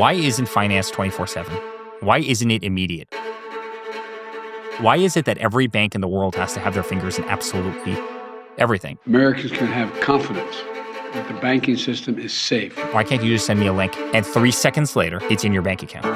Why isn't finance 24/7? Why isn't it immediate? Why is it that every bank in the world has to have their fingers in absolutely everything? Americans can have confidence that the banking system is safe. Why can't you just send me a link and 3 seconds later, it's in your bank account?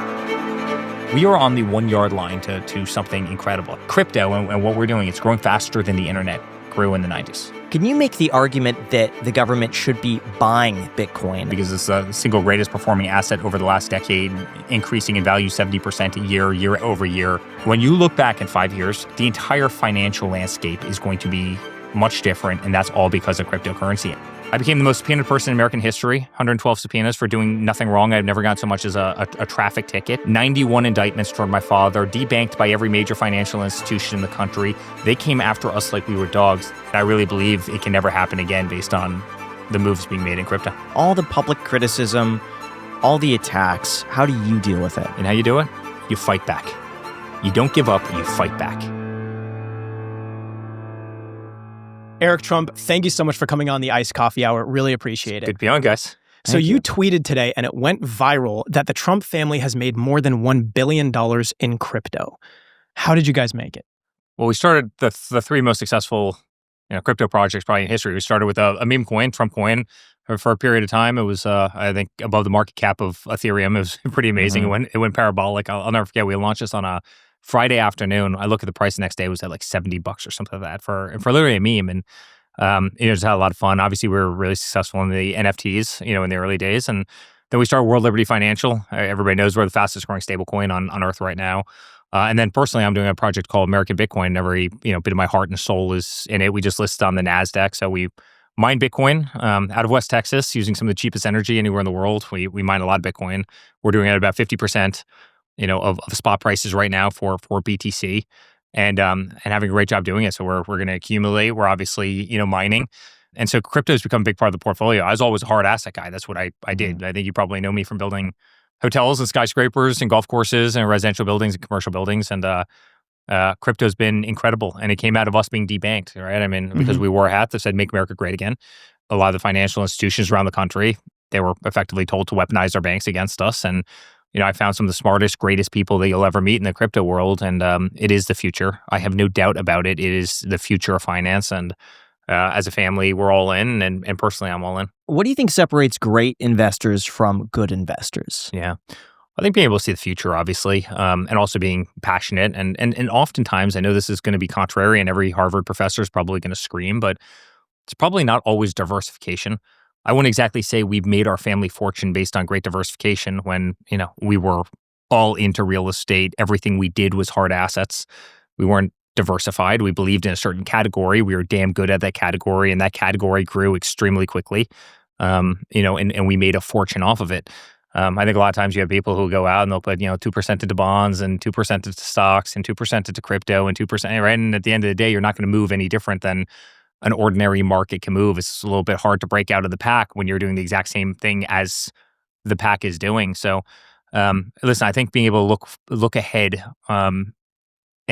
We are on the 1-yard line to something incredible. Crypto and what we're doing, it's growing faster than the internet grew in the 90s. Can you make the argument that the government should be buying Bitcoin? Because it's the single greatest performing asset over the last decade, increasing in value 70% a year over year. When you look back in 5 years, the entire financial landscape is going to be much different, and that's all because of cryptocurrency. I became the most subpoenaed person in American history, 112 subpoenas for doing nothing wrong. I've never gotten so much as a traffic ticket. 91 indictments toward my father, debanked by every major financial institution in the country. They came after us like we were dogs. And I really believe it can never happen again based on the moves being made in crypto. All the public criticism, all the attacks, how do you deal with it? And how you do it? You fight back. You don't give up, you fight back. Eric Trump, thank you so much for coming on the Iced Coffee Hour. Really appreciate it. Good to be on, guys. So you tweeted today, and it went viral, that the Trump family has made more than $1 billion in crypto. How did you guys make it? Well, we started the 3 most successful crypto projects probably in history. We started with a meme coin, Trump coin. For a period of time, it was, I think, above the market cap of Ethereum. It was pretty amazing. Mm-hmm. It went parabolic. I'll never forget. We launched this on a Friday afternoon. I look at the price the next day, it was at like $70 or something like that for literally a meme. And just had a lot of fun. Obviously, we were really successful in the NFTs, in the early days. And then we started World Liberty Financial. Everybody knows we're the fastest growing stablecoin on earth right now. And then personally, I'm doing a project called American Bitcoin. And every bit of my heart and soul is in it. We just listed on the NASDAQ. So we mine Bitcoin out of West Texas using some of the cheapest energy anywhere in the world. We mine a lot of Bitcoin. We're doing it at about 50%. Of spot prices right now for BTC, and having a great job doing it. So we're going to accumulate. We're obviously mining, and so crypto has become a big part of the portfolio. I was always a hard asset guy. That's what I did. I think you probably know me from building hotels and skyscrapers and golf courses and residential buildings and commercial buildings. And crypto's been incredible, and it came out of us being debanked, right? I mean, because we wore a hat that said "Make America Great Again." A lot of the financial institutions around the country, they were effectively told to weaponize their banks against us, and I found some of the smartest, greatest people that you'll ever meet in the crypto world, and it is the future. I have no doubt about it. It is the future of finance, and as a family, we're all in, and personally, I'm all in. What do you think separates great investors from good investors? Yeah. I think being able to see the future, obviously, and also being passionate. And oftentimes, I know this is going to be contrary, and every Harvard professor is probably going to scream, but it's probably not always diversification. I wouldn't exactly say we've made our family fortune based on great diversification when, we were all into real estate. Everything we did was hard assets. We weren't diversified. We believed in a certain category. We were damn good at that category, and that category grew extremely quickly, and we made a fortune off of it. I think a lot of times you have people who go out and they'll put, 2% into bonds and 2% into stocks and 2% into crypto and 2%, right? And at the end of the day, you're not going to move any different than an ordinary market can move. It's a little bit hard to break out of the pack when you're doing the exact same thing as the pack is doing. So, listen, I think being able to look ahead and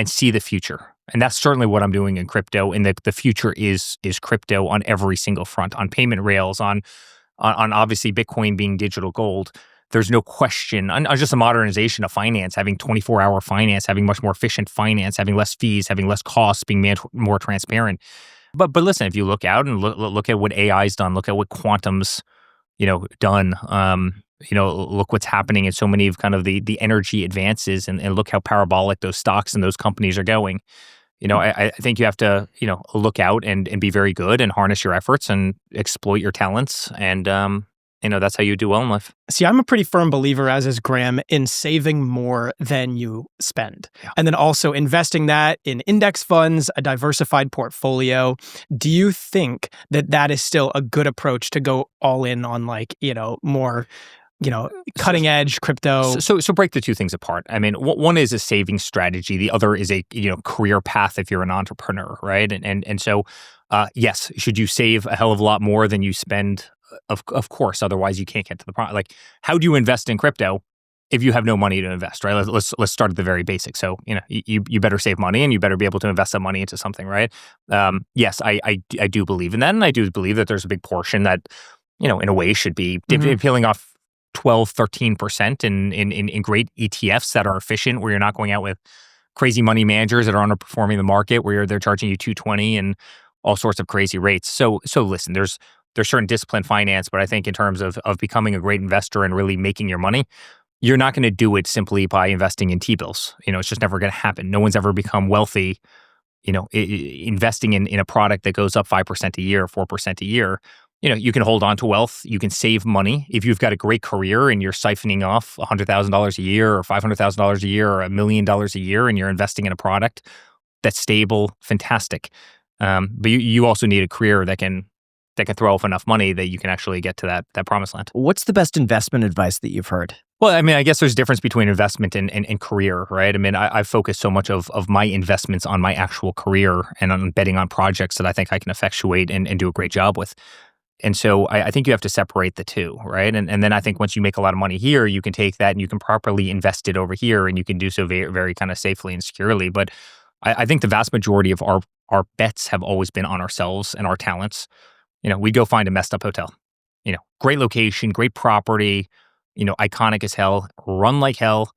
see the future, and that's certainly what I'm doing in crypto. And the future is crypto on every single front, on payment rails, on obviously Bitcoin being digital gold. There's no question on just a modernization of finance, having 24-hour finance, having much more efficient finance, having less fees, having less costs, being more transparent. But listen, if you look out and look at what AI's done, look at what quantum's, done, look what's happening in so many of kind of the energy advances, and look how parabolic those stocks and those companies are going. I think you have to, look out and be very good and harness your efforts and exploit your talents. And, that's how you do well in life. See, I'm a pretty firm believer, as is Graham, in saving more than you spend. Yeah. And then also investing that in index funds, a diversified portfolio. Do you think that is still a good approach to go all in on more cutting edge crypto? So break the two things apart. I mean, one is a saving strategy. The other is a career path if you're an entrepreneur, right? And so, yes, should you save a hell of a lot more than you spend? Of course, otherwise you can't get to the point. Like, how do you invest in crypto if you have no money to invest, right? Let's start at the very basics. So, you better save money, and you better be able to invest that money into something, right? Yes, I do believe in that, and I do believe that there's a big portion that, in a way should be peeling off 12, 13% in great ETFs that are efficient, where you're not going out with crazy money managers that are underperforming the market, where they're charging you 220 and all sorts of crazy rates. So listen, there's certain disciplined finance, but I think in terms of becoming a great investor and really making your money, you're not going to do it simply by investing in T-bills. It's just never going to happen. No one's ever become wealthy, investing in a product that goes up 5% a year, 4% a year. You can hold on to wealth. You can save money. If you've got a great career and you're siphoning off $100,000 a year or $500,000 a year or $1 million a year and you're investing in a product that's stable, fantastic. But you also need a career that can throw off enough money that you can actually get to that promised land. What's the best investment advice that you've heard? Well, I mean, I guess there's a difference between investment and career, right? I mean, I focus so much of my investments on my actual career and on betting on projects that I think I can effectuate and do a great job with. And so I think you have to separate the two, right? And then I think once you make a lot of money here, you can take that and you can properly invest it over here, and you can do so very, very kind of safely and securely. But I think the vast majority of our bets have always been on ourselves and our talents. We go find a messed up hotel, great location, great property, iconic as hell, run like hell.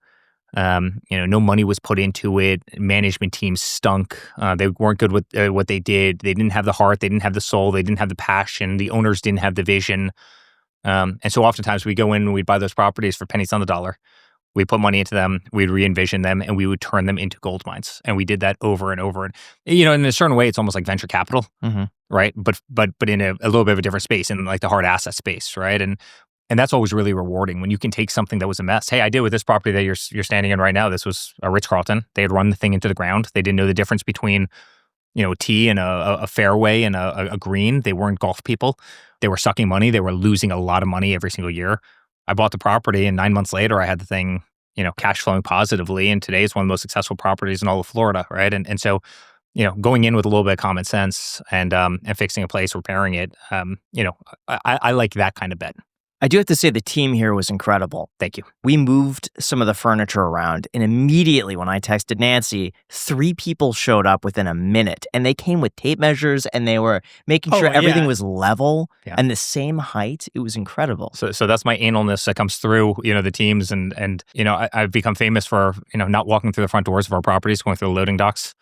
No money was put into it. Management teams stunk. They weren't good with what they did. They didn't have the heart. They didn't have the soul. They didn't have the passion. The owners didn't have the vision. And so oftentimes we go in and we'd buy those properties for pennies on the dollar. We put money into them. We'd re-envision them, and we would turn them into gold mines. And we did that over and over. And in a certain way, it's almost like venture capital, right? But in a little bit of a different space, in like the hard asset space, right? And that's always really rewarding when you can take something that was a mess. Hey, I did with this property that you're standing in right now. This was a Ritz-Carlton. They had run the thing into the ground. They didn't know the difference between, a tee and a fairway and a green. They weren't golf people. They were sucking money. They were losing a lot of money every single year. I bought the property, and 9 months later, I had the thing, cash flowing positively. And today it's one of the most successful properties in all of Florida, right? And so, going in with a little bit of common sense and fixing a place, repairing it, I like that kind of bet. I do have to say the team here was incredible. Thank you. We moved some of the furniture around, and immediately when I texted Nancy, 3 people showed up within a minute, and they came with tape measures, and they were making sure everything was level and the same height. It was incredible. So that's my analness that comes through, the teams, and I've become famous for, not walking through the front doors of our properties, going through the loading docks.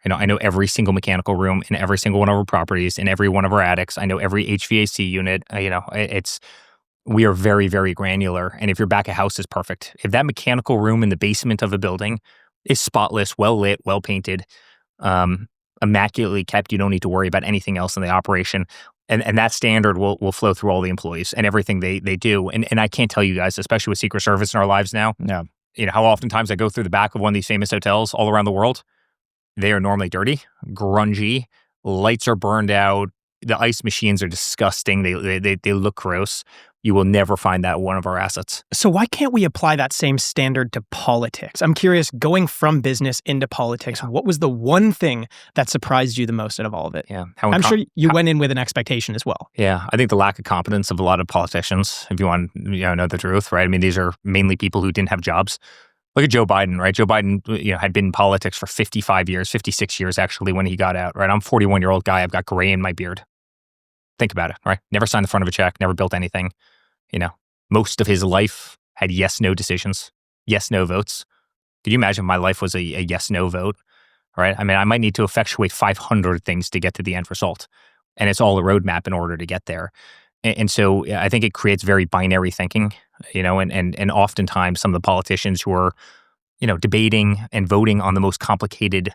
I know every single mechanical room in every single one of our properties, in every one of our attics. I know every HVAC unit. We are very, very granular. And if your back of house is perfect, if that mechanical room in the basement of a building is spotless, well lit, well painted, immaculately kept, you don't need to worry about anything else in the operation. And that standard will flow through all the employees and everything they do. And I can't tell you guys, especially with Secret Service in our lives now, how oftentimes I go through the back of one of these famous hotels all around the world. They are normally dirty, grungy, lights are burned out, the ice machines are disgusting, they look gross. You will never find that one of our assets. So why can't we apply that same standard to politics? I'm curious, going from business into politics, what was the one thing that surprised you the most out of all of it? Yeah. I'm sure you went in with an expectation as well. Yeah. I think the lack of competence of a lot of politicians, if you want to know the truth, right? I mean, these are mainly people who didn't have jobs. Look at Joe Biden, right? Joe Biden, had been in politics for 55 years, 56 years actually when he got out, right? I'm a 41-year-old guy. I've got gray in my beard. Think about it, right? Never signed the front of a check, never built anything. Most of his life had yes/no decisions, yes/no votes. Could you imagine if my life was a yes/no vote, right? I mean, I might need to effectuate 500 things to get to the end result. And it's all a roadmap in order to get there. And so I think it creates very binary thinking, and oftentimes some of the politicians who are, debating and voting on the most complicated,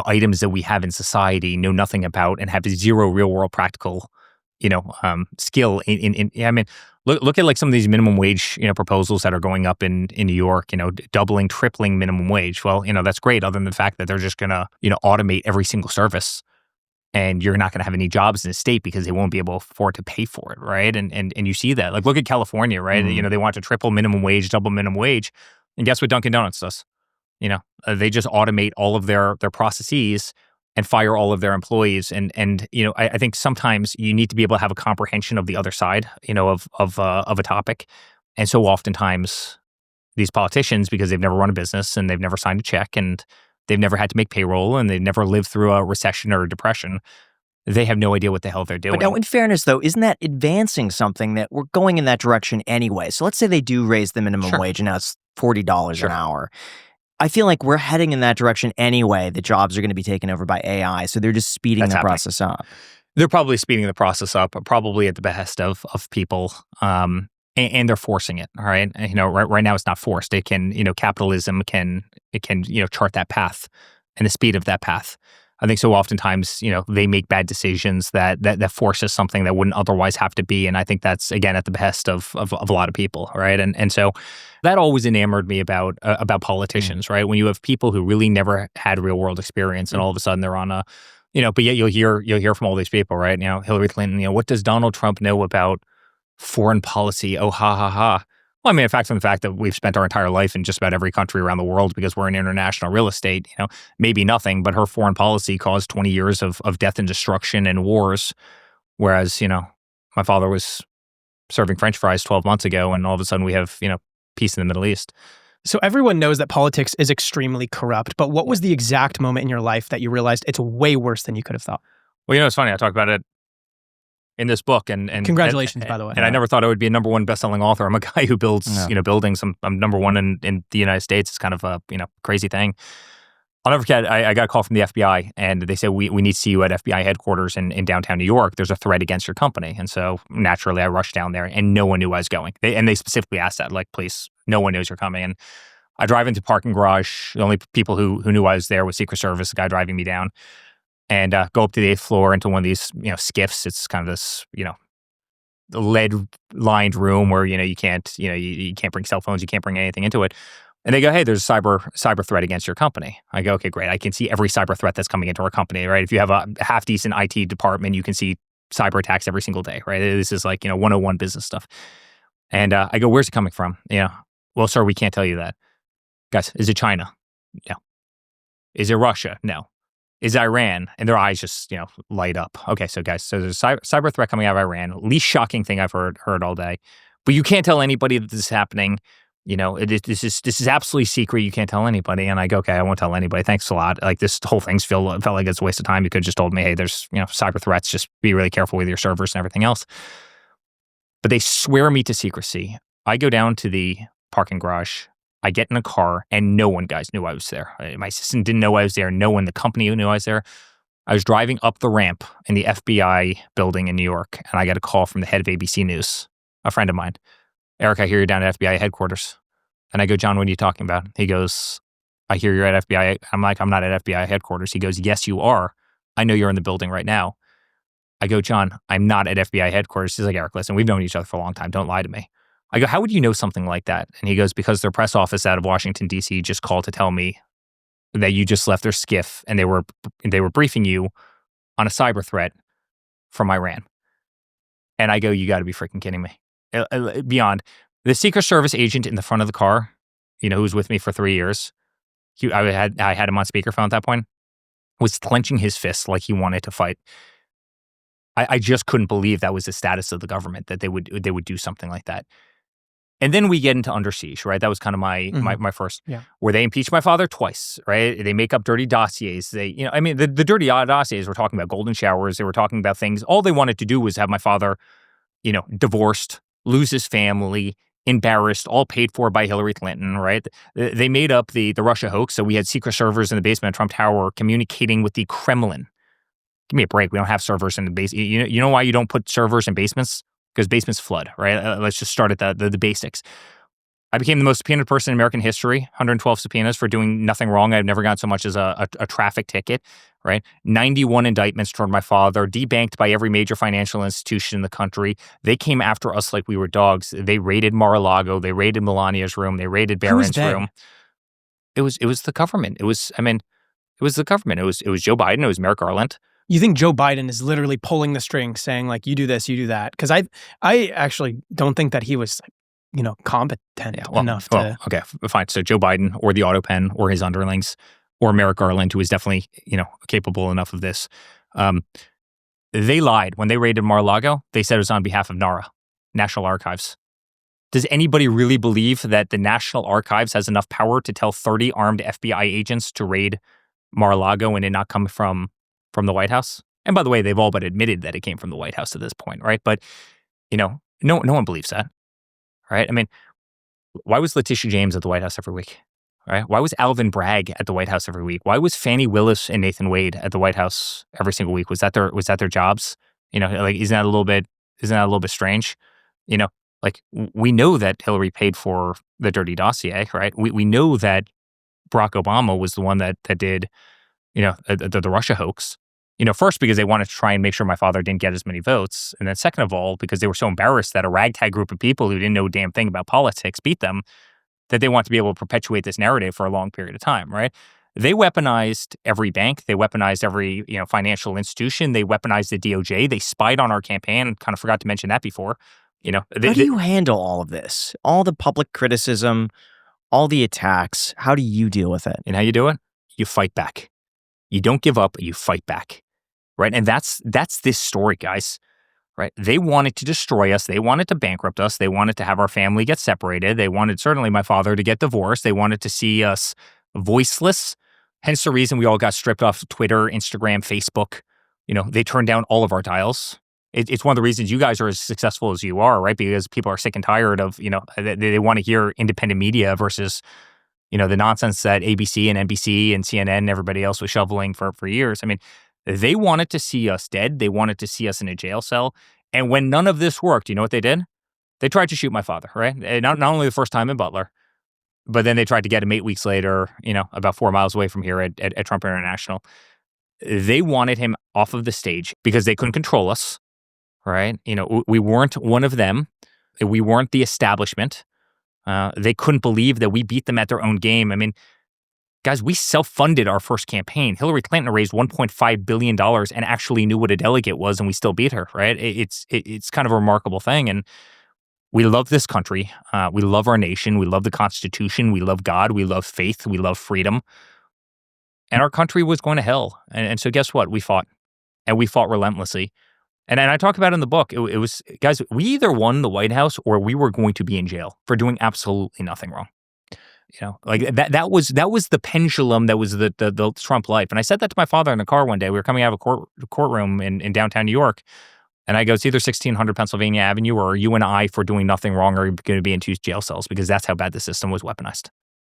items that we have in society know nothing about and have zero real world practical skill I mean, look at like some of these minimum wage, proposals that are going up in New York, doubling, tripling minimum wage. Well, that's great other than the fact that they're just going to, automate every single service, and you're not going to have any jobs in the state because they won't be able to afford to pay for it. Right. And you see that, like, look at California, right? They want to triple minimum wage, double minimum wage. And guess what Dunkin' Donuts does? They just automate all of their processes and fire all of their employees. And I think sometimes you need to be able to have a comprehension of the other side, of a topic. And so oftentimes these politicians, because they've never run a business and they've never signed a check and they've never had to make payroll and they've never lived through a recession or a depression, they have no idea what the hell they're doing. But now, in fairness, though, isn't that advancing something that we're going in that direction anyway? So let's say they do raise the minimum wage and now it's $40 an hour. I feel like we're heading in that direction anyway. The jobs are going to be taken over by AI, so they're just speeding the process up. They're probably speeding the process up, probably at the behest of people, and they're forcing it. All right, and, right now it's not forced. It can, capitalism can chart that path and the speed of that path. I think so oftentimes, they make bad decisions that forces something that wouldn't otherwise have to be. And I think that's, again, at the behest of a lot of people, right? And so that always enamored me about politicians, right? When you have people who really never had real world experience and all of a sudden they're on a, but yet you'll hear from all these people, right? Hillary Clinton, what does Donald Trump know about foreign policy? Oh, ha, ha, ha. Well, I mean, in fact, from the fact that we've spent our entire life in just about every country around the world because we're in international real estate, maybe nothing, but her foreign policy caused 20 years of death and destruction and wars. Whereas, my father was serving French fries 12 months ago, and all of a sudden we have, peace in the Middle East. So everyone knows that politics is extremely corrupt, but what was the exact moment in your life that you realized it's way worse than you could have thought? Well, it's funny. I talk about it in this book, and congratulations, by the way. And I never thought I would be a #1 best-selling author. I'm a guy who builds, buildings. I'm #1 in the United States. It's kind of a, crazy thing. I'll never forget. I got a call from the FBI, and they said we need to see you at FBI headquarters in downtown New York. There's a threat against your company, and so naturally I rushed down there, and no one knew I was going. They specifically asked that, like, please, no one knows you're coming. And I drive into parking garage. The only people who knew I was there was Secret Service, the guy driving me down. And go up to the 8th floor into one of these, skiffs. It's kind of this, lead-lined room where, you can't, you can't bring cell phones, you can't bring anything into it. And they go, hey, there's a cyber threat against your company. I go, okay, great. I can see every cyber threat that's coming into our company, right? If you have a half-decent IT department, you can see cyber attacks every single day, right? This is like, 101 business stuff. And I go, where's it coming from? Well, sir, we can't tell you that. Guys, is it China? No. Is it Russia? No. Is Iran? And their eyes just, light up. Okay, so guys, so there's a cyber threat coming out of Iran. Least shocking thing I've heard all day. But you can't tell anybody that this is happening. This is absolutely secret. You can't tell anybody. And I go, okay, I won't tell anybody. Thanks a lot. Like, this whole thing's felt like it's a waste of time. You could have just told me, hey, there's, cyber threats. Just be really careful with your servers and everything else. But they swear me to secrecy. I go down to the parking garage. I get in a car, and no one, guys, knew I was there. My assistant didn't know I was there. No one in the company knew I was there. I was driving up the ramp in the FBI building in New York, and I got a call from the head of ABC News, a friend of mine. Eric, I hear you're down at FBI headquarters. And I go, John, what are you talking about? He goes, I hear you're at FBI. I'm like, I'm not at FBI headquarters. He goes, yes, you are. I know you're in the building right now. I go, John, I'm not at FBI headquarters. He's like, Eric, listen, we've known each other for a long time. Don't lie to me. I go, how would you know something like that? And he goes, because their press office out of Washington, D.C. just called to tell me that you just left their skiff and they were briefing you on a cyber threat from Iran. And I go, you got to be freaking kidding me. Beyond. The Secret Service agent in the front of the car, who was with me for 3 years, I had him on speakerphone at that point, was clenching his fists like he wanted to fight. I just couldn't believe that was the status of the government, that they would do something like that. And then we get into Under Siege, right? That was kind of my first, where they impeached my father twice, right? They make up dirty dossiers. The dirty dossiers were talking about golden showers. They were talking about things. All they wanted to do was have my father, divorced, lose his family, embarrassed, all paid for by Hillary Clinton, right? They made up the Russia hoax. So we had secret servers in the basement of Trump Tower communicating with the Kremlin. Give me a break. We don't have servers in the base. You know why you don't put servers in basements? Because basements flood, right? Let's just start at the basics. I became the most subpoenaed person in American history, 112 subpoenas for doing nothing wrong. I've never got so much as a traffic ticket, right? 91 indictments toward my father, debanked by every major financial institution in the country. They came after us like we were dogs. They raided Mar-a-Lago. They raided Melania's room. They raided Barron's room. It was the government. It was the government. It was Joe Biden. It was Merrick Garland. You think Joe Biden is literally pulling the strings, saying like, you do this, you do that? Because I actually don't think that he was, competent enough to. Okay, fine. So Joe Biden or the auto pen or his underlings or Merrick Garland, who is definitely, capable enough of this. They lied. When they raided Mar-a-Lago, they said it was on behalf of NARA, National Archives. Does anybody really believe that the National Archives has enough power to tell 30 armed FBI agents to raid Mar-a-Lago and it not come from the White House? And by the way, they've all but admitted that it came from the White House at this point, right? But, no one believes that, right? I mean, why was Letitia James at the White House every week, right? Why was Alvin Bragg at the White House every week? Why was Fannie Willis and Nathan Wade at the White House every single week? Was that their jobs? Like, isn't that a little bit strange? Like, we know that Hillary paid for the dirty dossier, right? We know that Barack Obama was the one that did, the Russia hoax. First because they wanted to try and make sure my father didn't get as many votes. And then second of all, because they were so embarrassed that a ragtag group of people who didn't know a damn thing about politics beat them, that they want to be able to perpetuate this narrative for a long period of time, right? They weaponized every bank. They weaponized every, financial institution. They weaponized the DOJ. They spied on our campaign. Kind of forgot to mention that before. How do you handle all of this? All the public criticism, all the attacks. How do you deal with it? And how you do it? You fight back. You don't give up. You fight back, right? And that's this story, guys, right? They wanted to destroy us. They wanted to bankrupt us. They wanted to have our family get separated. They wanted, certainly my father, to get divorced. They wanted to see us voiceless. Hence the reason we all got stripped off Twitter, Instagram, Facebook. They turned down all of our dials. It's one of the reasons you guys are as successful as you are, right? Because people are sick and tired of, they want to hear independent media versus, the nonsense that ABC and NBC and CNN and everybody else was shoveling for years. I mean, they wanted to see us dead. They wanted to see us in a jail cell. And when none of this worked, you know what they did? They tried to shoot my father, right? And not only the first time in Butler, but then they tried to get him 8 weeks later, about 4 miles away from here at Trump International. They wanted him off of the stage because they couldn't control us. Right? We weren't one of them. We weren't the establishment. They couldn't believe that we beat them at their own game. I mean, guys, we self-funded our first campaign. Hillary Clinton raised $1.5 billion and actually knew what a delegate was, and we still beat her, right? It's kind of a remarkable thing. And we love this country. We love our nation. We love the Constitution. We love God. We love faith. We love freedom. And our country was going to hell. And so guess what? We fought. And we fought relentlessly. And I talk about it in the book, it was, guys, we either won the White House or we were going to be in jail for doing absolutely nothing wrong. Like that was the pendulum that was the Trump life. And I said that to my father in the car one day. We were coming out of a courtroom in downtown New York. And I go, it's either 1600 Pennsylvania Avenue or you and I for doing nothing wrong are going to be in 2 jail cells because that's how bad the system was weaponized.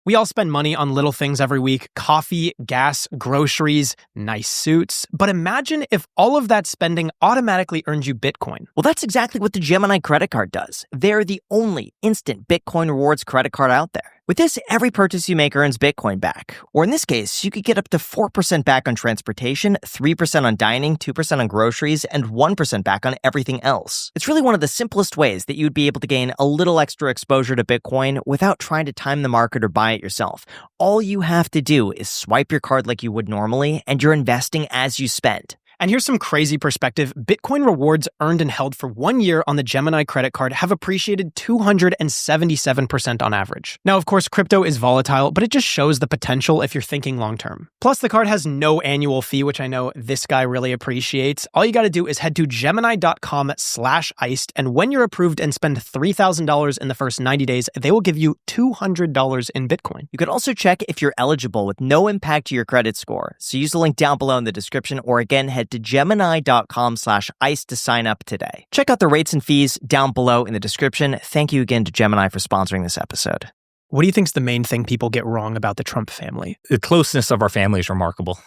We all spend money on little things every week: coffee, gas, groceries, nice suits. But imagine if all of that spending automatically earned you Bitcoin. Well, that's exactly what the Gemini credit card does. They're the only instant Bitcoin rewards credit card out there. With this, every purchase you make earns Bitcoin back. Or in this case, you could get up to 4% back on transportation, 3% on dining, 2% on groceries, and 1% back on everything else. It's really one of the simplest ways that you'd be able to gain a little extra exposure to Bitcoin without trying to time the market or buy it yourself. All you have to do is swipe your card like you would normally, and you're investing as you spend. And here's some crazy perspective. Bitcoin rewards earned and held for 1 year on the Gemini credit card have appreciated 277% on average. Now, of course, crypto is volatile, but it just shows the potential if you're thinking long-term. Plus, the card has no annual fee, which I know this guy really appreciates. All you got to do is head to gemini.com/iced, and when you're approved and spend $3,000 in the first 90 days, they will give you $200 in Bitcoin. You can also check if you're eligible with no impact to your credit score. So use the link down below in the description, or again, head to gemini.com/ice to sign up today. Check out the rates and fees down below in the description. Thank you again to Gemini for sponsoring this episode. What do you think is the main thing people get wrong about the Trump family? The closeness of our family is remarkable.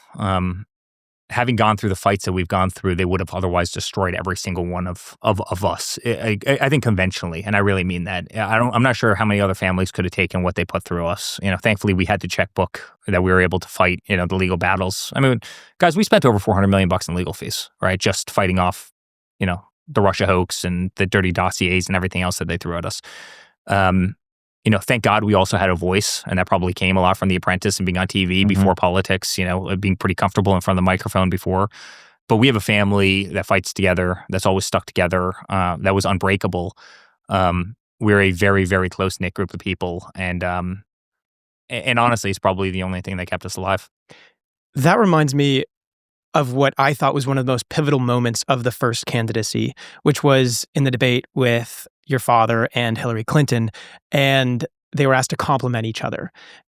Having gone through the fights that we've gone through, they would have otherwise destroyed every single one of us. I think conventionally, and I really mean that. I'm not sure how many other families could have taken what they put through us. Thankfully we had the checkbook that we were able to fight, the legal battles. I mean, guys, we spent over $400 million in legal fees, right? Just fighting off, the Russia hoax and the dirty dossiers and everything else that they threw at us. Thank God we also had a voice, and that probably came a lot from The Apprentice and being on TV before politics, being pretty comfortable in front of the microphone before. But we have a family that fights together, that's always stuck together, that was unbreakable. We're a very, very close-knit group of people, and honestly, it's probably the only thing that kept us alive. That reminds me of what I thought was one of the most pivotal moments of the first candidacy, which was in the debate with your father and Hillary Clinton, and they were asked to compliment each other.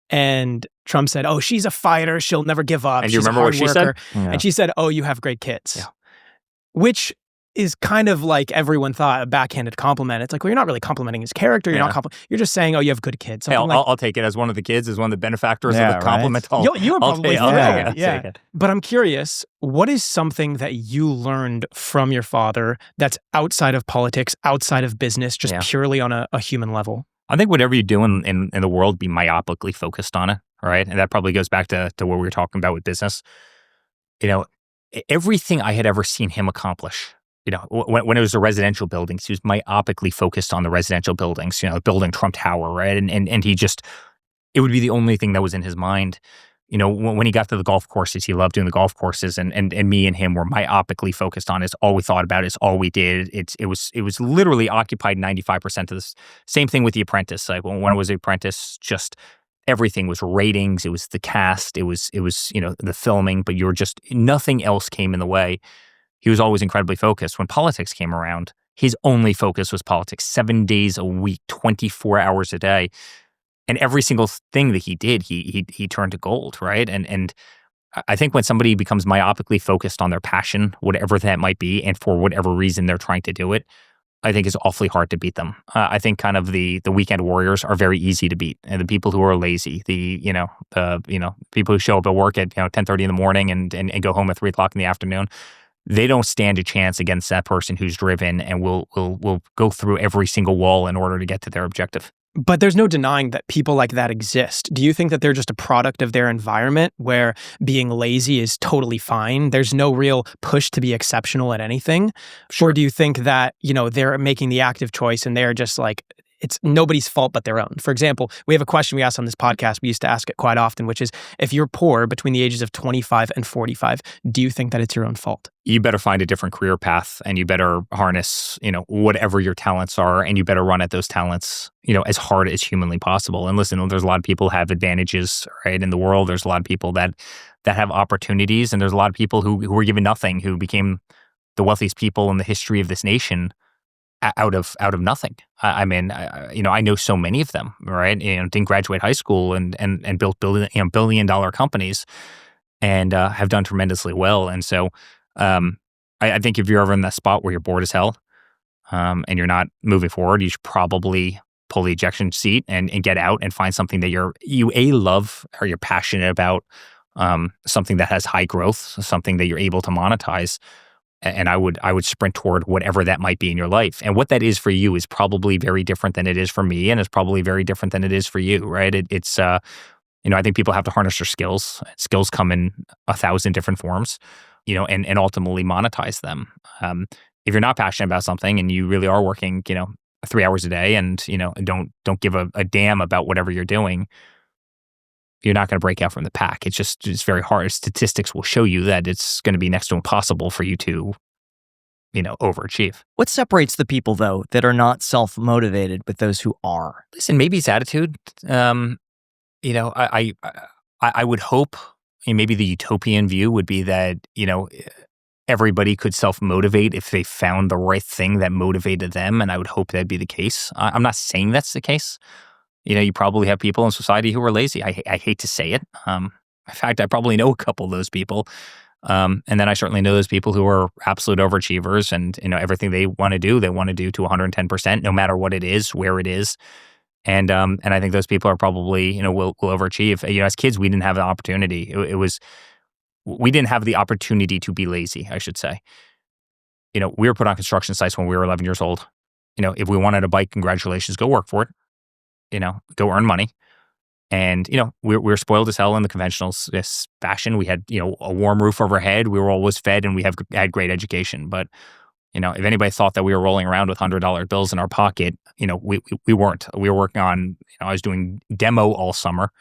And Trump said, "Oh, she's a fighter. She'll never give up. And she's you remember a what hard she worker." said? And she said, "Oh, you have great kids." Yeah. Which is kind of like everyone thought a backhanded compliment. It's like, well, you're not really complimenting his character. You're not you're just saying, oh, you have good kids. Hey, I'll take it as one of the kids, as one of the benefactors of the compliment. Right? You were probably thrilled. Take it. But I'm curious, what is something that you learned from your father that's outside of politics, outside of business, just purely on a human level? I think whatever you do in the world, be myopically focused on it, right? And that probably goes back to what we were talking about with business. Everything I had ever seen him accomplish, when it was the residential buildings, he was myopically focused on the residential buildings, building Trump Tower, right? And he just, it would be the only thing that was in his mind. When he got to the golf courses, he loved doing the golf courses, and me and him were myopically focused on it. It's all we thought about. It's all we did. It was literally occupied 95% of this. Same thing with The Apprentice. Like when I was The Apprentice, just everything was ratings. It was the cast. It was the filming. But nothing else came in the way. He was always incredibly focused. When politics came around, his only focus was politics. 7 days a week, 24 hours a day. And every single thing that he did, he turned to gold, right? And I think when somebody becomes myopically focused on their passion, whatever that might be, and for whatever reason they're trying to do it, I think it's awfully hard to beat them. I think kind of the weekend warriors are very easy to beat, and the people who are lazy, the people who show up at work at 10:30 in the morning and go home at 3:00 in the afternoon, they don't stand a chance against that person who's driven and will go through every single wall in order to get to their objective. But there's no denying that people like that exist. Do you think that they're just a product of their environment where being lazy is totally fine? There's no real push to be exceptional at anything? Sure. Or do you think that, they're making the active choice and they're just like, it's nobody's fault but their own? For example, we have a question we ask on this podcast. We used to ask it quite often, which is, if you're poor between the ages of 25 and 45, do you think that it's your own fault? You better find a different career path, and you better harness, whatever your talents are, and you better run at those talents, as hard as humanly possible. And listen, there's a lot of people who have advantages, right, in the world. There's a lot of people that have opportunities, and there's a lot of people who were given nothing, who became the wealthiest people in the history of this nation out of nothing. I know so many of them, right? Didn't graduate high school and built billion-dollar companies, and have done tremendously well. And so, I think if you're ever in that spot where you're bored as hell, and you're not moving forward, you should probably pull the ejection seat and get out and find something that you love or you're passionate about, something that has high growth, something that you're able to monetize. And I would sprint toward whatever that might be in your life. And what that is for you is probably very different than it is for me, and it's probably very different than it is for you, right? It's I think people have to harness their skills. Skills come in 1,000 different forms, and ultimately monetize them. If you're not passionate about something and you really are working, 3 hours a day and, don't give a damn about whatever you're doing, you're not going to break out from the pack. It's very hard. Statistics will show you that it's going to be next to impossible for you to, overachieve. What separates the people, though, that are not self-motivated with those who are? Listen, maybe it's attitude. I would hope, maybe the utopian view would be that, everybody could self-motivate if they found the right thing that motivated them, and I would hope that'd be the case. I'm not saying that's the case. You probably have people in society who are lazy. I hate to say it. In fact, I probably know a couple of those people. And then I certainly know those people who are absolute overachievers, and, everything they want to do to 110%, no matter what it is, where it is. And I think those people are probably, will overachieve. As kids, we didn't have the opportunity. We didn't have the opportunity to be lazy, I should say. We were put on construction sites when we were 11 years old. If we wanted a bike, congratulations, go work for it. Go earn money. And, we were spoiled as hell in the conventional fashion. We had, a warm roof overhead. We were always fed, and we had great education. But, if anybody thought that we were rolling around with $100 bills in our pocket, we weren't. We were working on, I was doing demo all summer.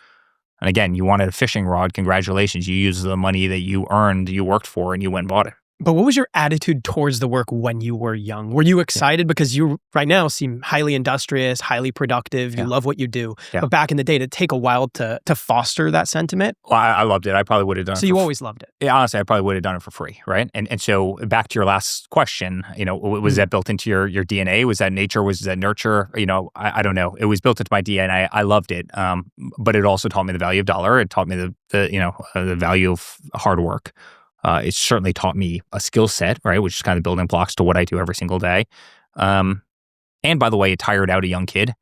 And again, you wanted a fishing rod, congratulations. You used the money that you earned, you worked for, and you went and bought it. But what was your attitude towards the work when you were young? Were you excited? Because you right now seem highly industrious, highly productive. You love what you do. Yeah. But back in the day, it'd take a while to foster that sentiment. Well, I loved it. I probably would have done it. So you always loved it? Yeah, honestly, I probably would have done it for free, right? And so back to your last question, was that built into your DNA? Was that nature? Was that nurture? I don't know. It was built into my DNA. I loved it. But it also taught me the value of dollar. It taught me the value of hard work. It's certainly taught me a skill set, right, which is kind of building blocks to what I do every single day. And by the way, it tired out a young kid.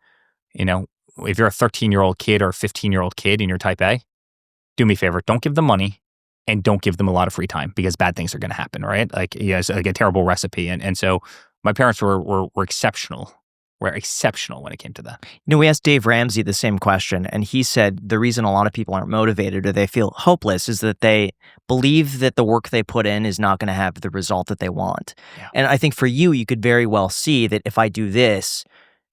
You know, if you're a 13-year-old kid or a 15-year-old kid and you're type A, do me a favor, don't give them money and don't give them a lot of free time because bad things are going to happen, right? Like, it's like a terrible recipe. And so my parents were exceptional. Were exceptional when it came to that. We asked Dave Ramsey the same question, and he said the reason a lot of people aren't motivated or they feel hopeless is that they believe that the work they put in is not going to have the result that they want. Yeah. And I think for you could very well see that if I do this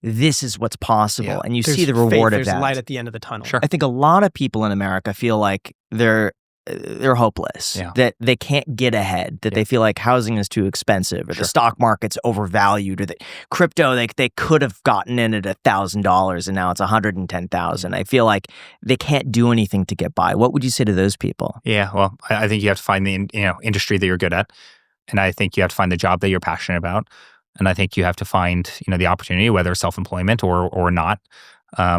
is what's possible, and you see the reward of that. There's light at the end of the tunnel. Sure. I think a lot of people in America feel like they're hopeless, that they can't get ahead, that they feel like housing is too expensive, or the stock market's overvalued, or that crypto, they could have gotten in at $1,000 and now it's $110,000. I feel like they can't do anything to get by. What would you say to those people? Yeah, well, I think you have to find the industry that you're good at, and I think you have to find the job that you're passionate about, and I think you have to find the opportunity, whether self-employment or not. I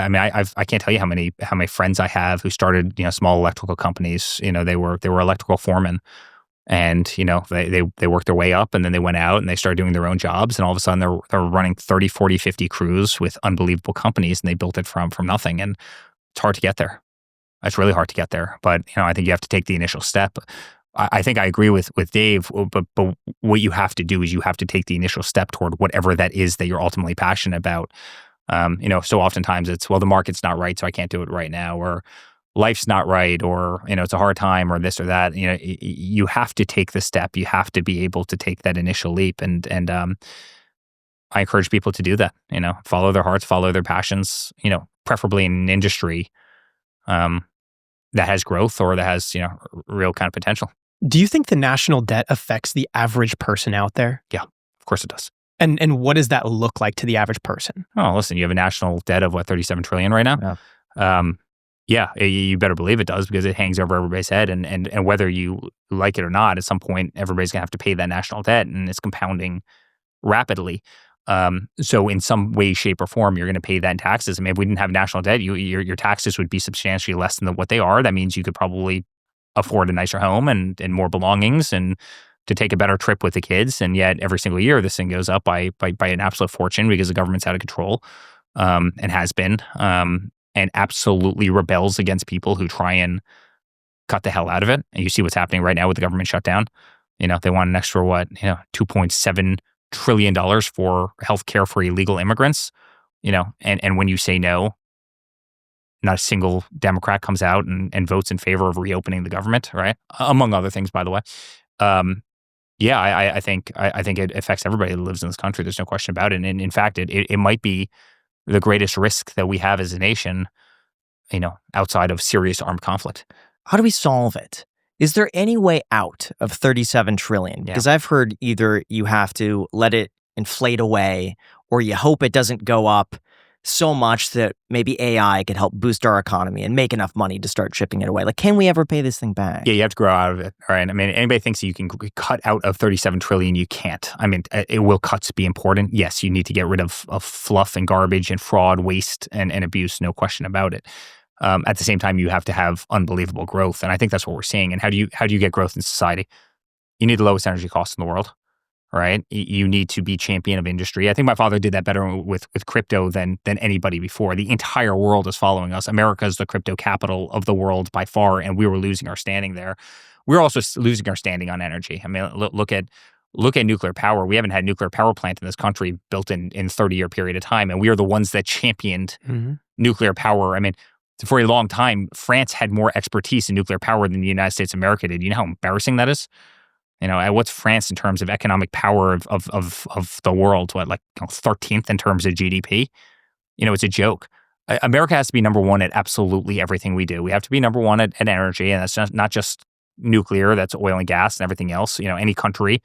mean, I can't tell you how many friends I have who started small electrical companies. They were electrical foremen, and they worked their way up, and then they went out and they started doing their own jobs, and all of a sudden they're running 30, 40, 50 crews with unbelievable companies, and they built it from nothing. And it's hard to get there. It's really hard to get there, but I think you have to take the initial step. I think I agree with Dave, but what you have to do is you have to take the initial step toward whatever that is that you're ultimately passionate about. So oftentimes it's, well, the market's not right, so I can't do it right now, or life's not right, or, it's a hard time, or this or that. You have to take the step. You have to be able to take that initial leap. And I encourage people to do that, follow their hearts, follow their passions, preferably in an industry, that has growth or that has, real kind of potential. Do you think the national debt affects the average person out there? Yeah, of course it does. And what does that look like to the average person? Oh, listen, you have a national debt of $37 trillion right now. Yeah. You better believe it does, because it hangs over everybody's head, and whether you like it or not, at some point everybody's gonna have to pay that national debt, and it's compounding rapidly. So in some way, shape, or form, you're gonna pay that in taxes. I mean, if we didn't have national debt, your taxes would be substantially less than what they are. That means you could probably afford a nicer home and more belongings, and to take a better trip with the kids. And yet every single year this thing goes up by an absolute fortune, because the government's out of control, and has been, and absolutely rebels against people who try and cut the hell out of it. And you see what's happening right now with the government shutdown. They want an extra $2.7 trillion for healthcare for illegal immigrants. And when you say no, not a single Democrat comes out and votes in favor of reopening the government, right? Among other things, by the way. I think it affects everybody that lives in this country. There's no question about it. And in fact, it might be the greatest risk that we have as a nation, outside of serious armed conflict. How do we solve it? Is there any way out of $37 trillion? Because I've heard either you have to let it inflate away, or you hope it doesn't go up so much that maybe AI could help boost our economy and make enough money to start chipping it away. Like, can we ever pay this thing back? Yeah, you have to grow out of it. All right. I mean, anybody thinks that you can cut out of $37 trillion, you can't. I mean, will cuts be important? Yes, you need to get rid of fluff and garbage and fraud, waste, and abuse. No question about it. At the same time, you have to have unbelievable growth, and I think that's what we're seeing. And how do you get growth in society? You need the lowest energy costs in the world. Right? You need to be champion of industry. I think my father did that better with crypto than anybody before. The entire world is following us. America is the crypto capital of the world by far, and we were losing our standing there. We're also losing our standing on energy. I mean, look at nuclear power. We haven't had a nuclear power plant in this country built in 30-year period of time, and we are the ones that championed nuclear power. I mean, for a long time, France had more expertise in nuclear power than the United States of America did. You know how embarrassing that is? What's France in terms of economic power of the world? What, like 13th in terms of GDP? It's a joke. America has to be number one at absolutely everything we do. We have to be number one at energy, and that's not just nuclear. That's oil and gas and everything else. Any country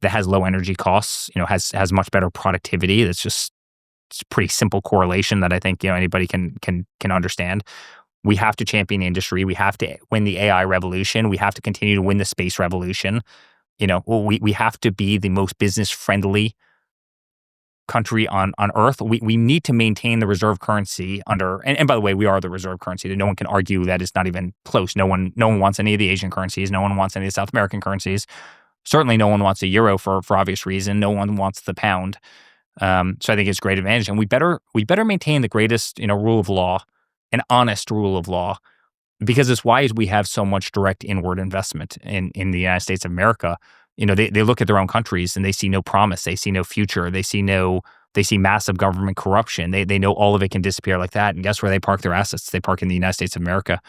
that has low energy costs, has much better productivity. It's a pretty simple correlation that I think anybody can understand. We have to champion industry. We have to win the AI revolution. We have to continue to win the space revolution. We have to be the most business friendly country on Earth. We need to maintain the reserve currency under, and by the way, we are the reserve currency. No one can argue that it's not even close. No one wants any of the Asian currencies. No one wants any of the South American currencies. Certainly no one wants a euro for obvious reason. No one wants the pound. So I think it's a great advantage. And we better maintain the greatest, rule of law, an honest rule of law, because it's why we have so much direct inward investment in the United States of America. They look at their own countries and they see no promise. They see no future. They see massive government corruption. They know all of it can disappear like that. And guess where they park their assets? They park in the United States of America.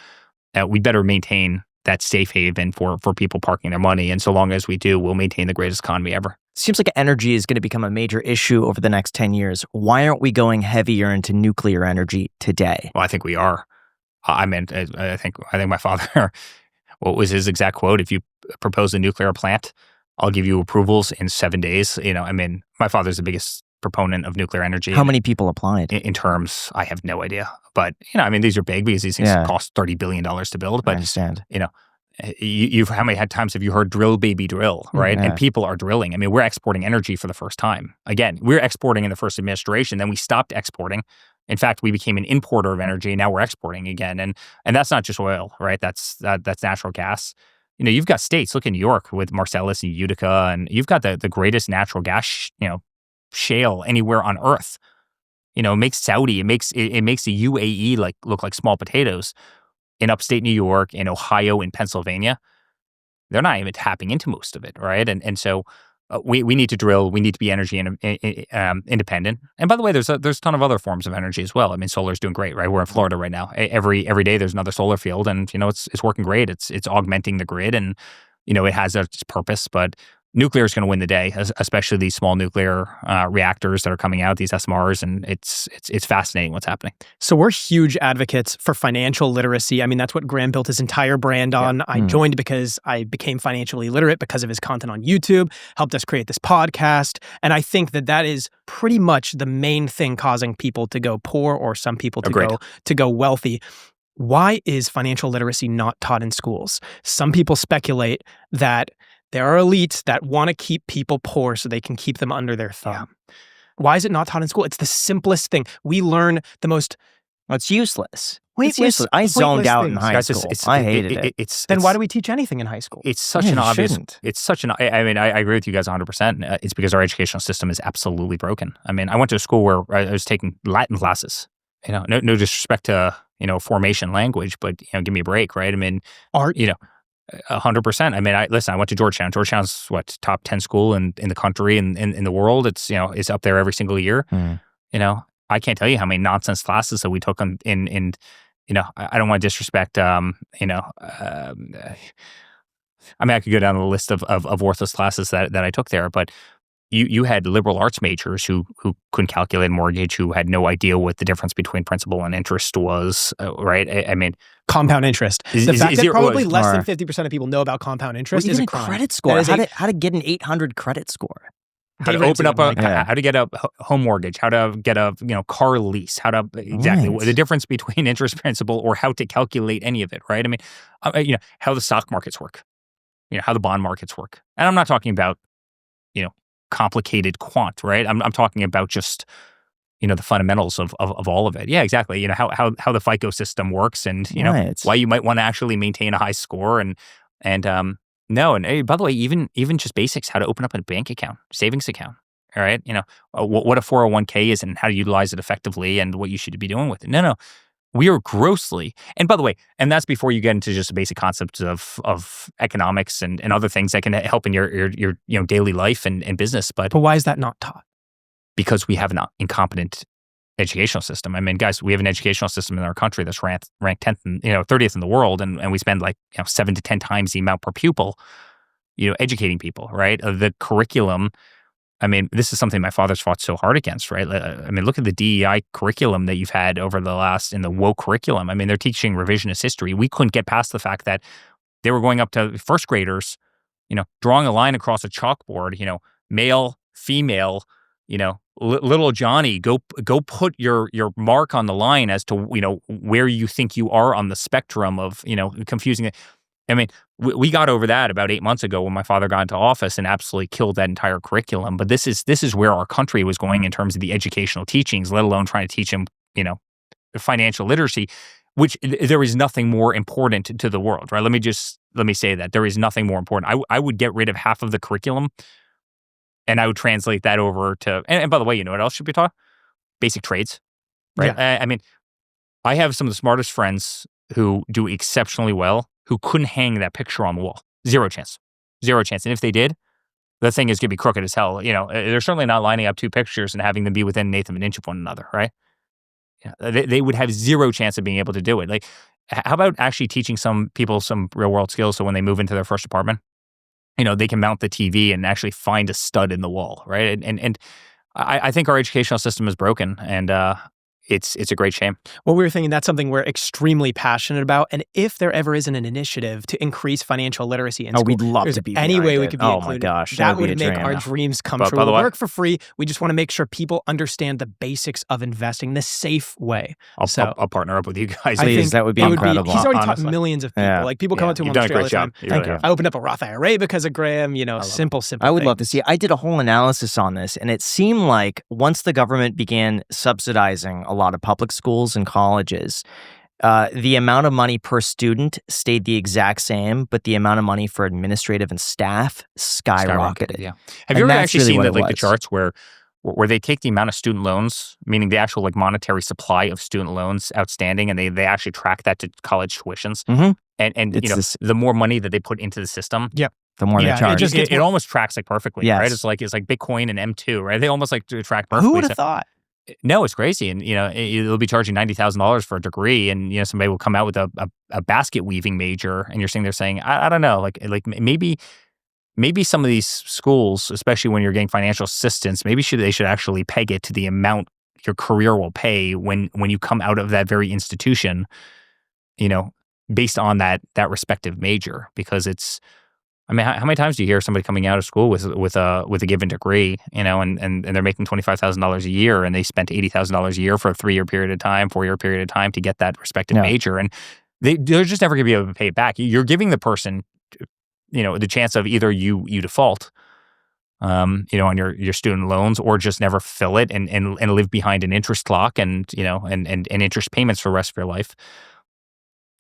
We better maintain that safe haven for people parking their money. And so long as we do, we'll maintain the greatest economy ever. Seems like energy is going to become a major issue over the next 10 years. Why aren't we going heavier into nuclear energy today? Well, I think we are. I think my father, what was his exact quote? If you propose a nuclear plant, I'll give you approvals in 7 days. My father's the biggest proponent of nuclear energy. How many people applied? In terms, I have no idea. But, these are big because these things cost $30 billion to build. But, I understand. How many times have you heard drill, baby, drill, right? Yeah. And people are drilling. We're exporting energy for the first time. Again, we're exporting in the first administration. Then we stopped exporting. In fact, we became an importer of energy. Now we're exporting again. And that's not just oil, right? That's natural gas. You've got states, look in New York with Marcellus and Utica, and you've got the greatest natural gas, shale anywhere on earth. It makes Saudi, it makes the UAE look like small potatoes. In upstate New York, in Ohio, in Pennsylvania, they're not even tapping into most of it, right? And so we need to drill. We need to be energy independent. And by the way, there's a ton of other forms of energy as well. Solar is doing great, right? We're in Florida right now. Every day there's another solar field, and it's working great. It's augmenting the grid, and it has its purpose. But nuclear is going to win the day, especially these small nuclear reactors that are coming out, these SMRs, and it's fascinating what's happening. So we're huge advocates for financial literacy. That's what Graham built his entire brand on. I joined because I became financially literate because of his content on YouTube, helped us create this podcast. And I think that is pretty much the main thing causing people to go poor or some people to go wealthy. Why is financial literacy not taught in schools? Some people speculate that there are elites that want to keep people poor so they can keep them under their thumb. Yeah. Why is it not taught in school? It's the simplest thing. We learn the most... Well, it's useless. It's useless. I zoned out in high school. I hated it. Then why do we teach anything in high school? It's such an obvious... Shouldn't. It's such an... I agree with you guys 100%. It's because our educational system is absolutely broken. I went to a school where I was taking Latin classes. No disrespect to, formation language, but, give me a break, right? Art. 100%. Listen, I went to Georgetown. Georgetown's top 10 school in the country and in the world. It's, it's up there every single year. I can't tell you how many nonsense classes that we took in I don't want to disrespect, I could go down the list of worthless classes that I took there, but you had liberal arts majors who couldn't calculate a mortgage, who had no idea what the difference between principal and interest was, right? Compound interest. The fact that probably less than 50% of people know about compound interest is a crime. Credit score. How to get an 800 credit score. How to open up how to get a home mortgage, how to get a car lease, how to the difference between interest principal, or how to calculate any of it, right? How the stock markets work, how the bond markets work. And I'm not talking about, complicated quant, right? I'm talking about just, the fundamentals of all of it. Yeah, exactly. How the FICO system works, and why you might want to actually maintain a high score, and by the way, even just basics, how to open up a bank account, savings account. All right, what a 401k is and how to utilize it effectively, and what you should be doing with it. No. We are grossly, and by the way, and that's before you get into just the basic concepts of economics and other things that can help in your daily life and business. But why is that not taught? Because we have an incompetent educational system. Guys, we have an educational system in our country that's ranked 10th and 30th in the world, and we spend 7 to 10 times the amount per pupil, educating people, right? The curriculum. This is something my father's fought so hard against, right? Look at the DEI curriculum that you've had over the last, in the woke curriculum. They're teaching revisionist history. We couldn't get past the fact that they were going up to first graders, drawing a line across a chalkboard, male, female, little Johnny, go put your mark on the line as to, where you think you are on the spectrum of, confusing it. I mean, we got over that about 8 months ago when my father got into office and absolutely killed that entire curriculum. But this is where our country was going in terms of the educational teachings, let alone trying to teach them, financial literacy, which there is nothing more important to the world, right? Let me say that there is nothing more important. I would get rid of half of the curriculum and I would translate that over to, and by the way, you know what else should be taught? Basic trades, right? Yeah. I mean, I have some of the smartest friends who do exceptionally well who couldn't hang that picture on the wall. Zero chance. Zero chance. And if they did, the thing is going to be crooked as hell. They're certainly not lining up two pictures and having them be within an eighth of an inch of one another, right? Yeah, they would have zero chance of being able to do it. Like, how about actually teaching some people some real world skills so when they move into their first apartment, they can mount the TV and actually find a stud in the wall, right? And I think our educational system is broken, and it's a great shame. Well, we were thinking that's something we're extremely passionate about. And if there ever isn't an initiative to increase financial literacy in school, we'd love to be any way we it. could be Oh included, my gosh, that would be a make dream. our dreams come But true. by the We'll way- work for free. We just want to make sure people understand the basics of investing the safe way. I'll partner up with you guys. I Please, think that would be it incredible. He's already honestly. taught millions of people. Yeah. Like people come up to him You've on done the a street all the great time. job. You really have. I opened up a Roth IRA because of Graham. Simple I would thing. love to see. I did a whole analysis on this, and it seemed like once the government began subsidizing a lot of public schools and colleges, the amount of money per student stayed the exact same, but the amount of money for administrative and staff skyrocketed. Yeah. Have And you ever that's actually really seen what the, it like the was. charts where they take the amount of student loans, meaning the actual like monetary supply of student loans outstanding, and they actually track that to college tuitions, Mhm. and It's the more money that they put into the system, The more Yeah, they charge. it almost tracks like perfectly, Yes. right? It's like Bitcoin and M2, right? They almost like track Who perfectly. would have thought? No, it's crazy, and they'll be charging $90,000 for a degree, and somebody will come out with a basket weaving major, and you're sitting there saying, I don't know, like maybe some of these schools, especially when you're getting financial assistance, they should actually peg it to the amount your career will pay when you come out of that very institution, based on that respective major, because it's. I mean, how many times do you hear somebody coming out of school with a given degree, and they're making $25,000 a year, and they spent $80,000 a year for a 3-year period of time, 4-year period of time to get that respective major, and they're just never going to be able to pay it back. You're giving the person, the chance of either you default, on your student loans, or just never fill it and live behind an interest clock and interest payments for the rest of your life.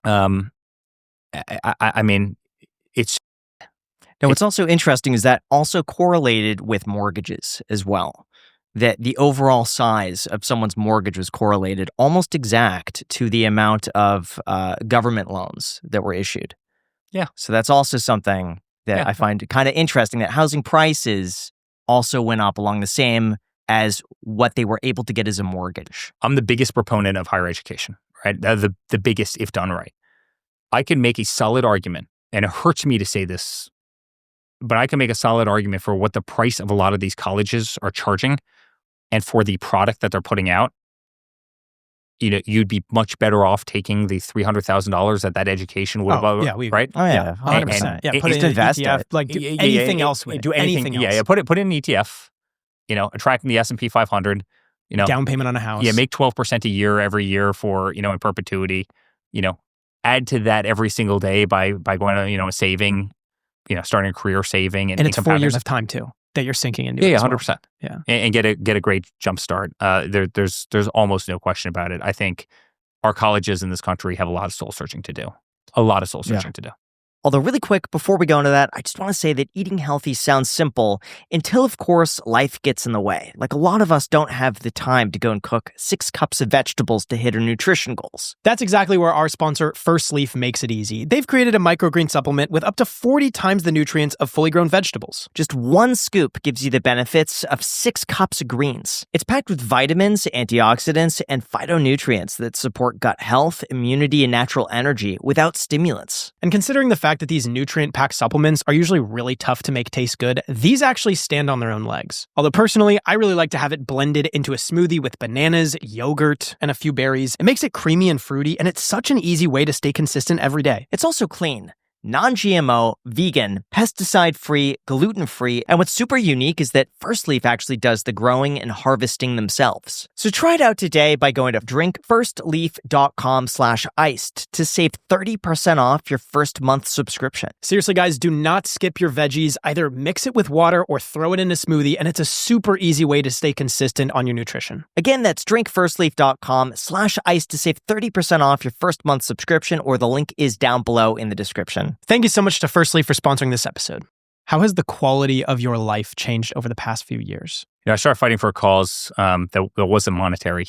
I mean, it's. Now, what's also interesting is that also correlated with mortgages as well. That the overall size of someone's mortgage was correlated almost exact to the amount of government loans that were issued. Yeah. So that's also something that I find kind of interesting, that housing prices also went up along the same as what they were able to get as a mortgage. I'm the biggest proponent of higher education, right? The biggest if done right. I can make a solid argument, and it hurts me to say this, but I can make a solid argument for what the price of a lot of these colleges are charging and for the product that they're putting out. You'd be much better off taking the $300,000 that education would have, right? Oh, yeah. 100%. Yeah, put it just in invest ETF, it. like do anything else with do it. anything else. Yeah, put it in an ETF, attracting the S&P 500, Down payment on a house. Yeah, make 12% a year every year for, in perpetuity, add to that every single day by going to, saving, starting a career saving. And it's 4 years of time too that you're sinking into. Yeah, as well. 100%. Yeah. And get a great jump start. There's almost no question about it. I think our colleges in this country have a lot of soul searching to do. Although really quick, before we go into that, I just want to say that eating healthy sounds simple until, of course, life gets in the way. Like, a lot of us don't have the time to go and cook 6 cups of vegetables to hit our nutrition goals. That's exactly where our sponsor, Firstleaf, makes it easy. They've created a microgreen supplement with up to 40 times the nutrients of fully grown vegetables. Just 1 scoop gives you the benefits of 6 cups of greens. It's packed with vitamins, antioxidants, and phytonutrients that support gut health, immunity, and natural energy without stimulants. And considering the fact that these nutrient-packed supplements are usually really tough to make taste good, these actually stand on their own legs. Although personally, I really like to have it blended into a smoothie with bananas, yogurt, and a few berries. It makes it creamy and fruity, and it's such an easy way to stay consistent every day. It's also clean. non-GMO, vegan, pesticide-free, gluten-free, and what's super unique is that Firstleaf actually does the growing and harvesting themselves. So try it out today by going to drinkfirstleaf.com/iced to save 30% off your first month subscription. Seriously, guys, do not skip your veggies. Either mix it with water or throw it in a smoothie, and it's a super easy way to stay consistent on your nutrition. Again, that's drinkfirstleaf.com/iced to save 30% off your first month subscription, or the link is down below in the description. Thank you so much to Firstleaf for sponsoring this episode. How has the quality of your life changed over the past few years? I started fighting for a cause that wasn't monetary,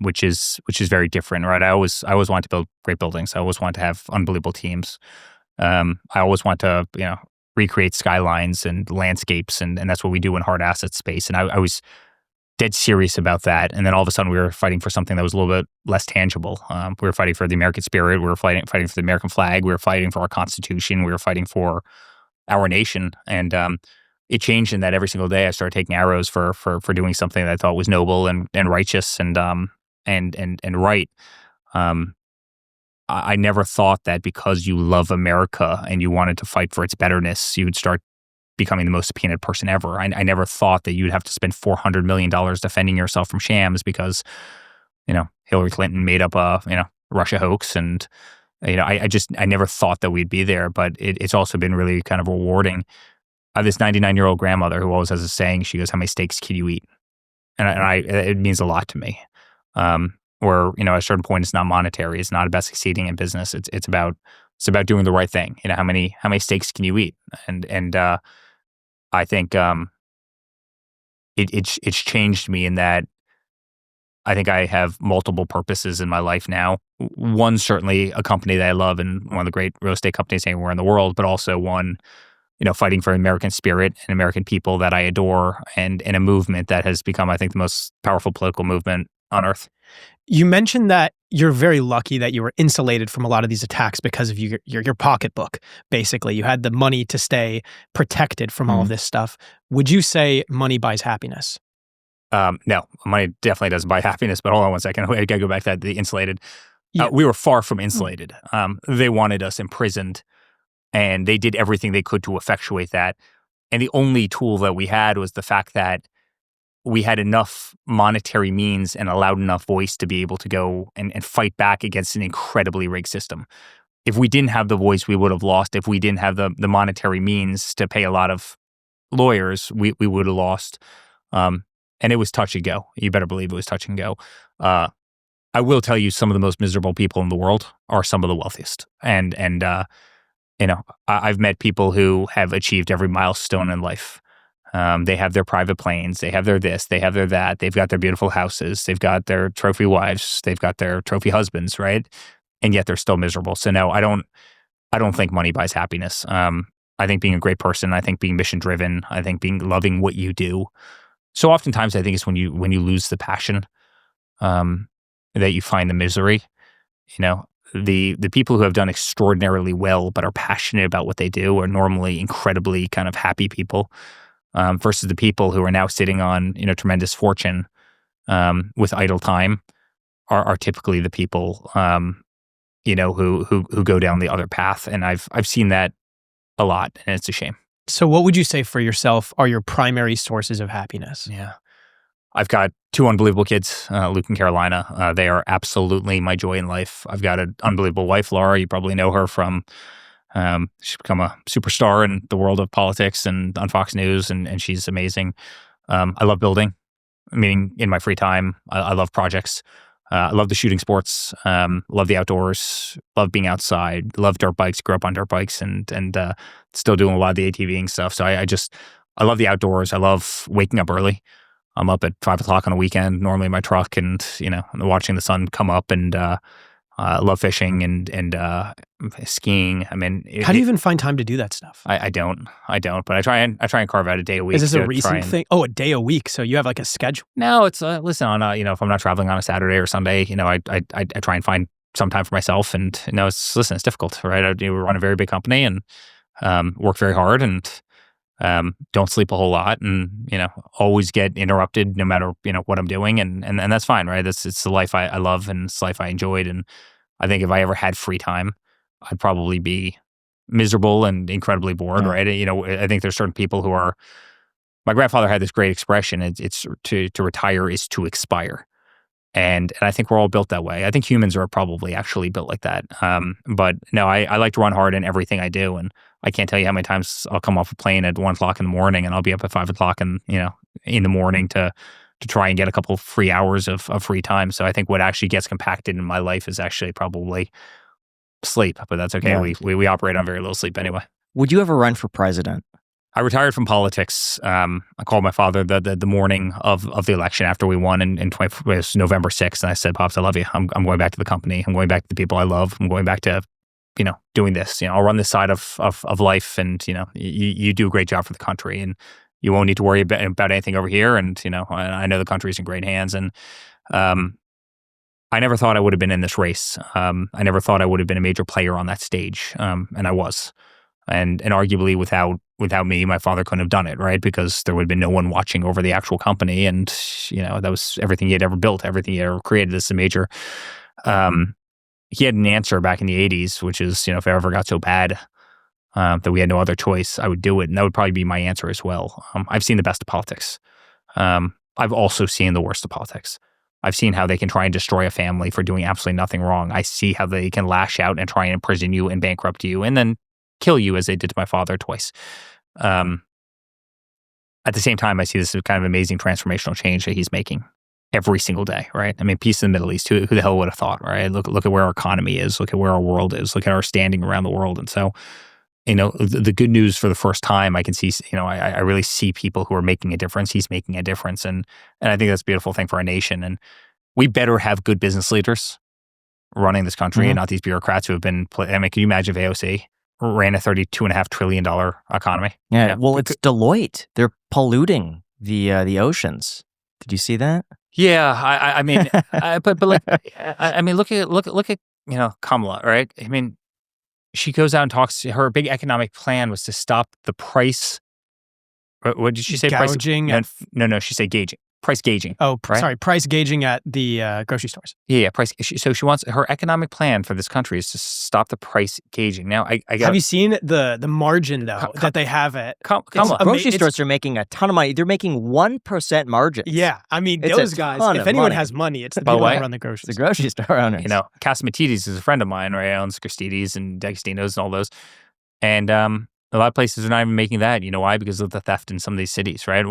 which is very different, right? I always wanted to build great buildings. I always wanted to have unbelievable teams. I always want to recreate skylines and landscapes, and that's what we do in hard asset space. And I was dead serious about that. And then all of a sudden we were fighting for something that was a little bit less tangible. We were fighting for the American spirit. We were fighting for the American flag. We were fighting for our Constitution. We were fighting for our nation. And it changed in that every single day I started taking arrows for doing something that I thought was noble and righteous and right. I never thought that because you love America and you wanted to fight for its betterness, you would start becoming the most subpoenaed person ever. I never thought that you'd have to spend $400 million defending yourself from shams because, Hillary Clinton made up a, Russia hoax. And, I never thought that we'd be there, but it's also been really kind of rewarding. I have this 99-year-old grandmother who always has a saying. She goes, "How many steaks can you eat?" And it means a lot to me. Where, at a certain point, it's not monetary. It's not about succeeding in business. It's about doing the right thing. How many steaks can you eat? And I think it's changed me in that I think I have multiple purposes in my life now. One, certainly a company that I love and one of the great real estate companies anywhere in the world, but also one, fighting for American spirit and American people that I adore, and in a movement that has become, I think, the most powerful political movement on earth. You mentioned that you're very lucky that you were insulated from a lot of these attacks because of your pocketbook. Basically, you had the money to stay protected from all of this stuff. Would you say money buys happiness? No, money definitely doesn't buy happiness. But hold on one second. I got to go back to the insulated. Yeah. We were far from insulated. They wanted us imprisoned, and they did everything they could to effectuate that. And the only tool that we had was the fact that we had enough monetary means and allowed enough voice to be able to go and fight back against an incredibly rigged system. If we didn't have the voice, we would have lost. If we didn't have the monetary means to pay a lot of lawyers, we would have lost. And it was touch and go. You better believe it was touch and go. I will tell you, some of the most miserable people in the world are some of the wealthiest. And I've met people who have achieved every milestone in life. They have their private planes. They have their this. They have their that. They've got their beautiful houses. They've got their trophy wives. They've got their trophy husbands, right? And yet they're still miserable. So no, I don't think money buys happiness. I think being a great person, I think being mission driven, I think loving what you do. So oftentimes I think it's when you lose the passion, that you find the misery. The people who have done extraordinarily well but are passionate about what they do are normally incredibly kind of happy people. Versus the people who are now sitting on tremendous fortune with idle time are typically the people who go down the other path, and I've seen that a lot, and it's a shame. So, what would you say for yourself are your primary sources of happiness? Yeah, I've got two unbelievable kids, Luke and Carolina. They are absolutely my joy in life. I've got an unbelievable wife, Laura. You probably know her from. She's become a superstar in the world of politics and on Fox News, and she's amazing. I love building, meaning in my free time. I love projects. I love the shooting sports. Love the outdoors. Love being outside. Love dirt bikes. Grew up on dirt bikes, and still doing a lot of the ATVing stuff. So I love the outdoors. I love waking up early. I'm up at 5 o'clock on a weekend, normally in my truck, and watching the sun come up, and love fishing and skiing. I mean, how do you even find time to do that stuff? I don't, but I try and carve out a day a week. Is this a recent thing? Oh, a day a week. So you have like a schedule? No, it's listen, on if I'm not traveling on a Saturday or Sunday, I try and find some time for myself. And it's difficult, right? We run a very big company and work very hard, and don't sleep a whole lot, and always get interrupted no matter what I'm doing, and that's fine, right? It's the life I love, and it's the life I enjoyed. And I think if I ever had free time, I'd probably be miserable and incredibly bored, right? I think there's certain people who are. My grandfather had this great expression. It's to retire is to expire. And I think we're all built that way. I think humans are probably actually built like that. But no, I like to run hard in everything I do. And I can't tell you how many times I'll come off a plane at 1:00 in the morning and I'll be up at 5:00 in the morning to try and get a couple free hours of free time. So I think what actually gets compacted in my life is actually probably sleep, but that's okay. Yeah. We operate on very little sleep anyway. Would you ever run for president? I retired from politics. I called my father the morning of the election after we won in it was November 6th. And I said, Pops, I love you. I'm going back to the company. I'm going back to the people I love. I'm going back to, doing this. I'll run this side of life, and, you do a great job for the country, and you won't need to worry about anything over here. And, I know the country's in great hands. And I never thought I would have been in this race. I never thought I would have been a major player on that stage. And I was. And arguably without me, my father couldn't have done it, right? Because there would have been no one watching over the actual company. And, that was everything he had ever built, everything he had ever created. This is a major, he had an answer back in the 80s, which is, if it ever got so bad that we had no other choice, I would do it. And that would probably be my answer as well. I've seen the best of politics. I've also seen the worst of politics. I've seen how they can try and destroy a family for doing absolutely nothing wrong. I see how they can lash out and try and imprison you and bankrupt you and then kill you, as they did to my father twice. At the same time, I see this as kind of amazing transformational change that he's making every single day, right? I mean, peace in the Middle East, who the hell would have thought, right? Look at where our economy is, look at where our world is, look at our standing around the world. And so, the good news for the first time, I can see, I really see people who are making a difference. He's making a difference. And I think that's a beautiful thing for our nation. And we better have good business leaders running this country and not these bureaucrats who have been, can you imagine if AOC ran a $32.5 trillion economy? Yeah. Well, it's Deloitte. They're polluting the oceans. Did you see that? Yeah. I mean, but like, I mean, look at Kamala, right? I mean, she goes out and talks. Her big economic plan was to stop the price. What did she say? Gouging. No. She said gauging. Price gauging. Oh, right? Sorry. Price gauging at the grocery stores. Yeah. Price. So she wants her economic plan for this country is to stop the price gauging. Now, have you seen the margin though that they have at grocery stores are making a ton of money. They're making 1% margins. Yeah, I mean those guys. If anyone has money, it's the people who run the grocery. The grocery store owners. Casamatides is a friend of mine, right? Owns Christides and D'Agostino's and all those, and a lot of places are not even making that. You know why? Because of the theft in some of these cities, right?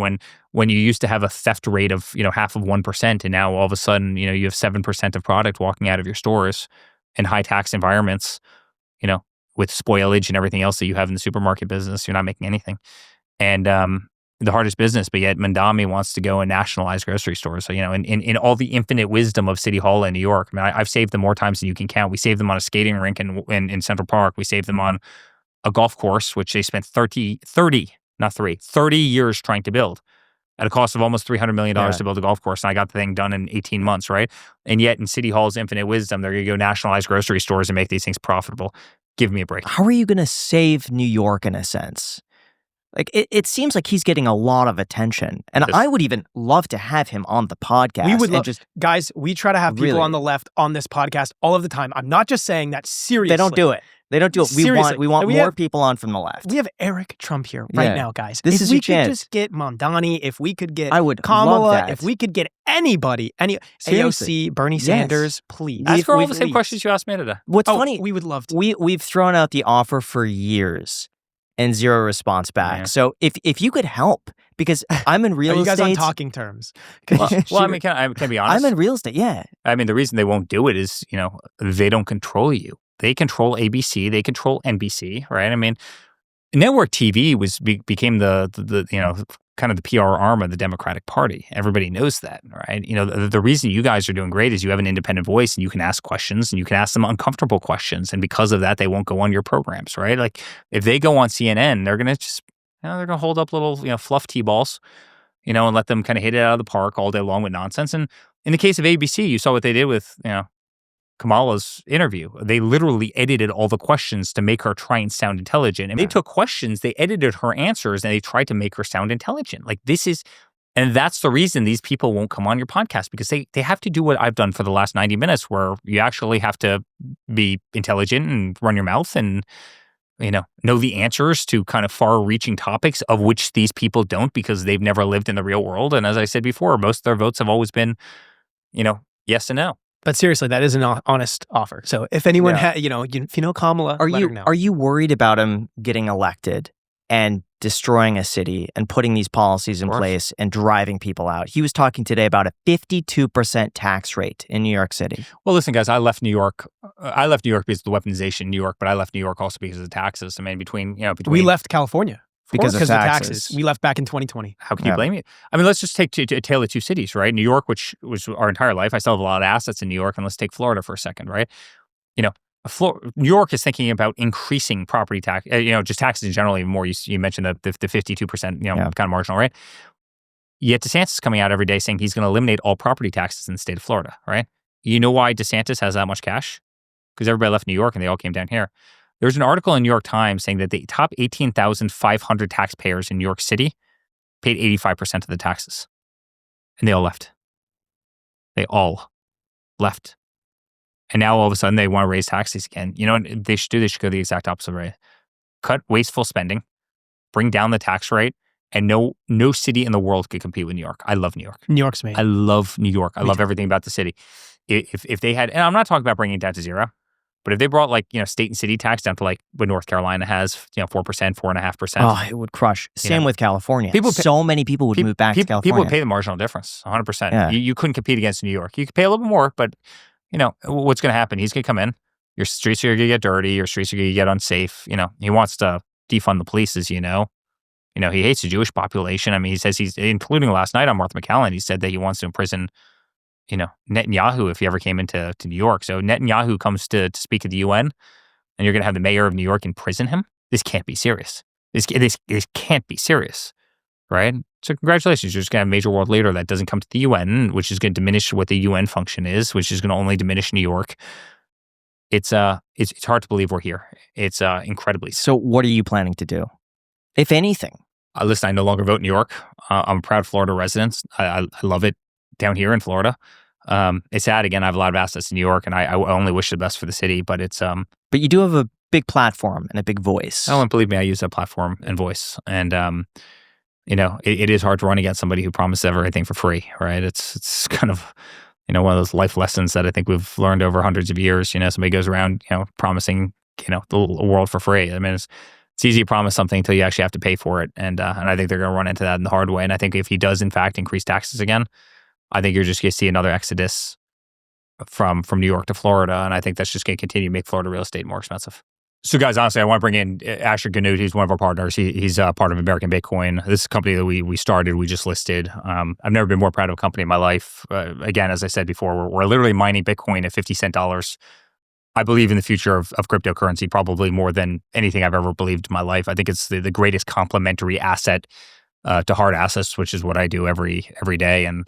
When you used to have a theft rate of, half of 1%, and now all of a sudden, you have 7% of product walking out of your stores in high tax environments, with spoilage and everything else that you have in the supermarket business, you're not making anything. And the hardest business, but yet Mandami wants to go and nationalize grocery stores. So, in all the infinite wisdom of City Hall in New York, I mean, I've saved them more times than you can count. We saved them on a skating rink in Central Park. We saved them on a golf course, which they spent 30 years trying to build at a cost of almost $300 million to build a golf course. And I got the thing done in 18 months, right? And yet in City Hall's infinite wisdom, they're going to go nationalize grocery stores and make these things profitable. Give me a break. How are you going to save New York in a sense? Like, it seems like he's getting a lot of attention. And I would even love to have him on the podcast. We would guys, we try to have people on the left on this podcast all of the time. I'm not just saying that seriously. They don't do it. They don't do it. We want more people on from the left. We have Eric Trump here right now, guys. This is your chance. If we could just get Mamdani, if we could get Kamala, love that. If we could get anybody, AOC, Bernie Sanders, please. Ask her all the same questions you asked me today. What's funny, we would love to. We've thrown out the offer for years and zero response back. Yeah. So if you could help, because I'm in real estate. Are you guys on talking terms? Well, I mean, can I be honest? I'm in real estate, yeah. I mean, the reason they won't do it is, they don't control you. They control ABC. They control NBC, right? I mean, network TV became the kind of the PR arm of the Democratic Party. Everybody knows that, right? The reason you guys are doing great is you have an independent voice and you can ask questions and you can ask them uncomfortable questions. And because of that, they won't go on your programs, right? Like if they go on CNN, they're going to just, they're going to hold up little, fluff T-balls, and let them kind of hit it out of the park all day long with nonsense. And in the case of ABC, you saw what they did with, Kamala's interview. They literally edited all the questions to make her try and sound intelligent. And they took questions, they edited her answers, and they tried to make her sound intelligent. Like and that's the reason these people won't come on your podcast, because they have to do what I've done for the last 90 minutes, where you actually have to be intelligent and run your mouth and know the answers to kind of far-reaching topics of which these people don't because they've never lived in the real world. And as I said before, most of their votes have always been, yes and no. But seriously, that is an honest offer. So if anyone if you know Kamala, let her know. Are you worried about him getting elected and destroying a city and putting these policies in place and driving people out? He was talking today about a 52% tax rate in New York City. Well, listen, guys, I left New York. I left New York because of the weaponization in New York, but I left New York also because of the taxes. I mean, between we left California. Because of taxes. We left back in 2020. How can you blame me? I mean, let's just take a tale of two cities, right? New York, which was our entire life. I still have a lot of assets in New York, and let's take Florida for a second, right? New York is thinking about increasing property tax, just taxes in general even more. You mentioned the 52%, kind of marginal, right? Yet DeSantis is coming out every day saying he's going to eliminate all property taxes in the state of Florida, right? You know why DeSantis has that much cash? Because everybody left New York and they all came down here. There's an article in New York Times saying that the top 18,500 taxpayers in New York City paid 85% of the taxes. And they all left. They all left. And now all of a sudden they want to raise taxes again. You know what they should do? They should go the exact opposite way. Cut wasteful spending, bring down the tax rate, and no city in the world could compete with New York. I love New York. New York's amazing. I love New York. I love everything about the city. If they had, and I'm not talking about bringing it down to zero, but if they brought state and city tax down to like what North Carolina has, 4%, 4.5%. Oh, it would crush. Same with California. So many people would move back to California. People would pay the marginal difference, 100%. Yeah. You couldn't compete against New York. You could pay a little bit more, but what's going to happen? He's going to come in. Your streets are going to get dirty. Your streets are going to get unsafe. He wants to defund the police, as you know. He hates the Jewish population. I mean, he says including last night on Martha McCallum, he said that he wants to imprison Netanyahu if he ever came into New York. So Netanyahu comes to speak at the UN, and you're going to have the mayor of New York imprison him? This can't be serious. This can't be serious, right? So congratulations. You're just going to have a major world leader that doesn't come to the UN, which is going to diminish what the UN function is, which is going to only diminish New York. It's hard to believe we're here. It's incredibly. So what are you planning to do, if anything? Listen, I no longer vote in New York. I'm a proud Florida resident. I love it down here in Florida. It's sad. Again, I have a lot of assets in New York, and I only wish the best for the city. But it's But you do have a big platform and a big voice. Oh, and believe me, I use that platform and voice. And it is hard to run against somebody who promises everything for free, right? It's kind of one of those life lessons that I think we've learned over hundreds of years. Somebody goes around promising the world for free. I mean, it's easy to promise something until you actually have to pay for it, and I think they're going to run into that in the hard way. And I think if he does in fact increase taxes again, I think you're just going to see another exodus from New York to Florida, and I think that's just going to continue to make Florida real estate more expensive. So, guys, honestly, I want to bring in Asher Ganoot. He's one of our partners. He's part of American Bitcoin. This is a company that we started, we just listed. I've never been more proud of a company in my life. Again, as I said before, we're literally mining Bitcoin at 50 cent dollars. I believe in the future of cryptocurrency probably more than anything I've ever believed in my life. I think it's the greatest complementary asset to hard assets, which is what I do every day. And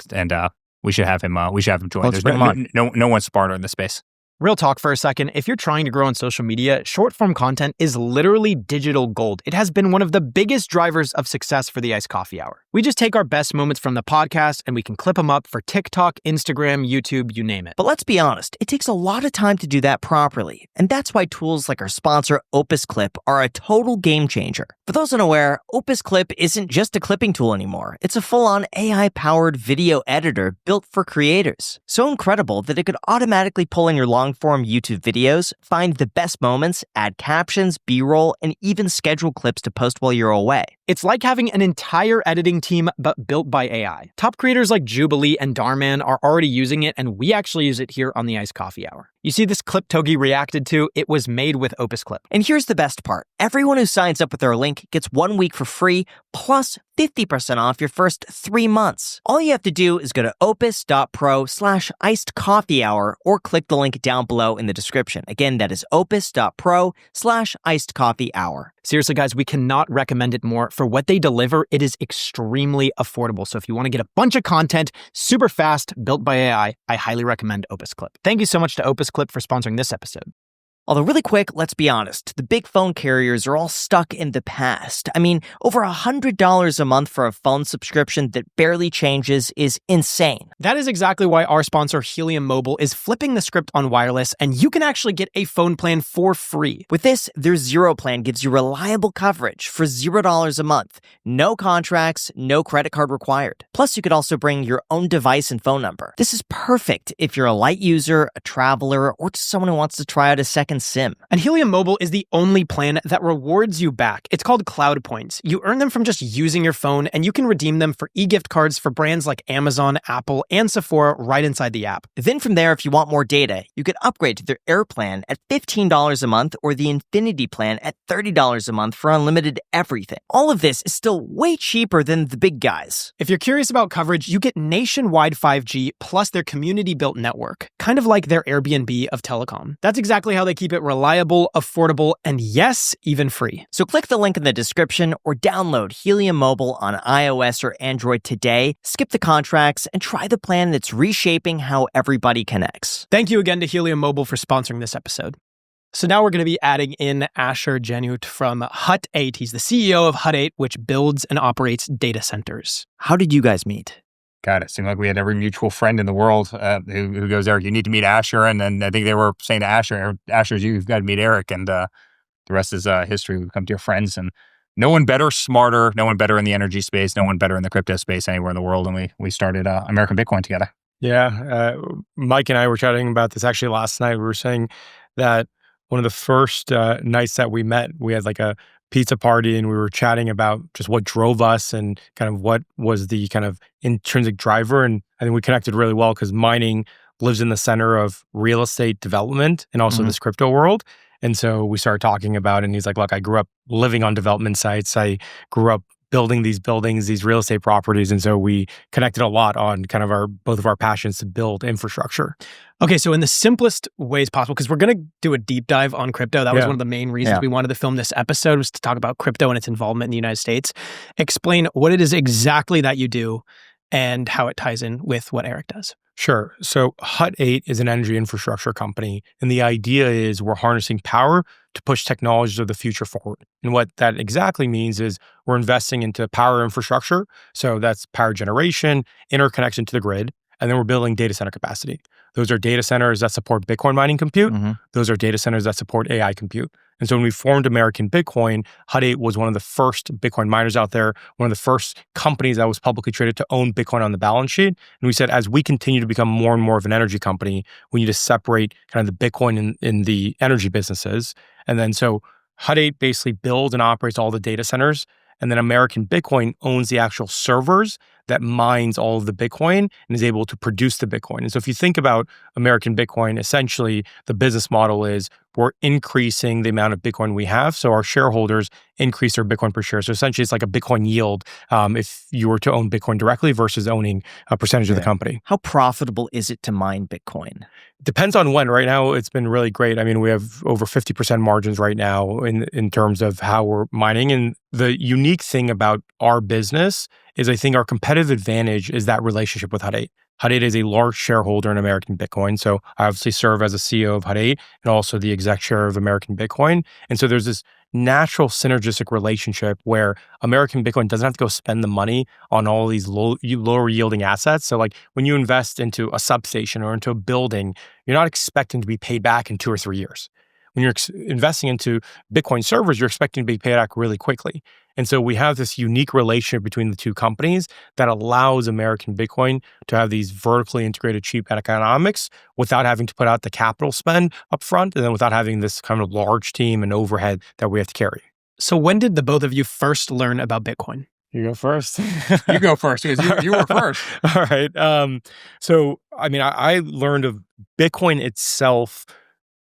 we should have him. We should have him join. There's no one smarter in this space. Real talk for a second. If you're trying to grow on social media, short form content is literally digital gold. It has been one of the biggest drivers of success for the Iced Coffee Hour. We just take our best moments from the podcast and we can clip them up for TikTok, Instagram, YouTube, you name it. But let's be honest, it takes a lot of time to do that properly. And that's why tools like our sponsor, OpusClip, are a total game changer. For those unaware, OpusClip isn't just a clipping tool anymore. It's a full-on AI-powered video editor built for creators. So incredible that it could automatically pull in your long-form YouTube videos, find the best moments, add captions, B-roll, and even schedule clips to post while you're away. It's like having an entire editing team, but built by AI. Top creators like Jubilee and Darman are already using it, and we actually use it here on the Iced Coffee Hour. You see this clip Togi reacted to? It was made with OpusClip. And here's the best part. Everyone who signs up with our link gets 1 week for free, plus 50% off your first 3 months. All you have to do is go to opus.pro/icedcoffeehour or click the link down below in the description. Again, that is opus.pro/icedcoffeehour. Seriously, guys, we cannot recommend it more. For what they deliver, it is extremely affordable. So if you want to get a bunch of content super fast, built by AI, I highly recommend OpusClip. Thank you so much to OpusClip for sponsoring this episode. Although really quick, let's be honest, the big phone carriers are all stuck in the past. I mean, over $100 a month for a phone subscription that barely changes is insane. That is exactly why our sponsor Helium Mobile is flipping the script on wireless, and you can actually get a phone plan for free. With this, their Zero plan gives you reliable coverage for $0 a month. No contracts, no credit card required. Plus, you could also bring your own device and phone number. This is perfect if you're a light user, a traveler, or just someone who wants to try out a second SIM. And Helium Mobile is the only plan that rewards you back. It's called Cloud Points. You earn them from just using your phone, and you can redeem them for e-gift cards for brands like Amazon, Apple, and Sephora right inside the app. Then from there, if you want more data, you could upgrade to their Air plan at $15 a month or the Infinity plan at $30 a month for unlimited everything. All of this is still way cheaper than the big guys. If you're curious about coverage, you get nationwide 5G plus their community-built network, kind of like their Airbnb of telecom. That's exactly how they keep it reliable, affordable, and yes, even free. So click the link in the description or download Helium Mobile on iOS or Android today, skip the contracts, and try the plan that's reshaping how everybody connects. Thank you again to Helium Mobile for sponsoring this episode. So now we're going to be adding in Asher Genut from Hut 8. He's the CEO of Hut 8, which builds and operates data centers. How did you guys meet? God, it seemed like we had every mutual friend in the world who goes, Eric, you need to meet Asher. And then I think they were saying to Asher, you've got to meet Eric. And the rest is history. We've become dear friends. And no one better, smarter, no one better in the energy space, no one better in the crypto space anywhere in the world. And we started American Bitcoin together. Yeah. Mike and I were chatting about this actually last night. We were saying that one of the first nights that we met, we had like a pizza party and we were chatting about just what drove us and kind of what was the kind of intrinsic driver. And I think we connected really well because mining lives in the center of real estate development and also this crypto world. And so we started talking about it and he's like, look, I grew up living on development sites. I grew up building these buildings, these real estate properties. And so we connected a lot on kind of both of our passions to build infrastructure. Okay, so in the simplest ways possible, because we're going to do a deep dive on crypto. That was one of the main reasons we wanted to film this episode, was to talk about crypto and its involvement in the United States. Explain what it is exactly that you do and how it ties in with what Eric does. Sure. So Hut 8 is an energy infrastructure company. And the idea is we're harnessing power to push technologies of the future forward. And what that exactly means is we're investing into power infrastructure. So that's power generation, interconnection to the grid, and then we're building data center capacity. Those are data centers that support Bitcoin mining compute. Those are data centers that support AI compute. And so when we formed American Bitcoin, Hut 8 was one of the first Bitcoin miners out there, one of the first companies that was publicly traded to own Bitcoin on the balance sheet. And we said, as we continue to become more and more of an energy company, we need to separate kind of the Bitcoin in the energy businesses. And then so Hut 8 basically builds and operates all the data centers. And then American Bitcoin owns the actual servers that mines all of the Bitcoin and is able to produce the Bitcoin. And so if you think about American Bitcoin, essentially the business model is we're increasing the amount of Bitcoin we have. So our shareholders increase their Bitcoin per share. So essentially it's like a Bitcoin yield if you were to own Bitcoin directly versus owning a percentage of the company. How profitable is it to mine Bitcoin? Depends on when. Right now, it's been really great. I mean, we have over 50% margins right now in terms of how we're mining. And the unique thing about our business is I think our competitive advantage is that relationship with Hut 8. Hut 8 is a large shareholder in American Bitcoin. So I obviously serve as a CEO of Hut 8 and also the exec chair of American Bitcoin. And so there's this natural synergistic relationship where American Bitcoin doesn't have to go spend the money on all these lower yielding assets. So like when you invest into a substation or into a building, you're not expecting to be paid back in 2 or 3 years. When you're investing into Bitcoin servers, you're expecting to be paid back really quickly. And so we have this unique relationship between the two companies that allows American Bitcoin to have these vertically integrated cheap economics without having to put out the capital spend upfront and then without having this kind of large team and overhead that we have to carry. So when did the both of you first learn about Bitcoin? You go first. You go first because you were first. All right. So, I mean, I learned of Bitcoin itself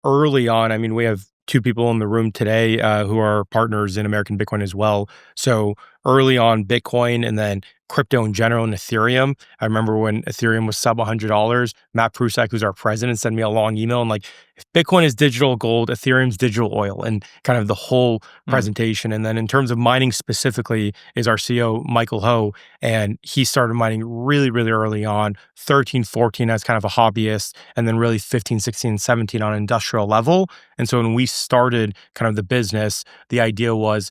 early on. I mean, we have two people in the room today who are partners in American Bitcoin as well. So early on Bitcoin and then crypto in general and Ethereum. I remember when Ethereum was sub $100, Matt Prusak, who's our president, sent me a long email and like, if Bitcoin is digital gold, Ethereum's digital oil, and kind of the whole presentation. And then in terms of mining specifically is our CEO, Michael Ho, and he started mining really, really early on, 13, 14 as kind of a hobbyist, and then really 15, 16, 17 on an industrial level. And so when we started kind of the business, the idea was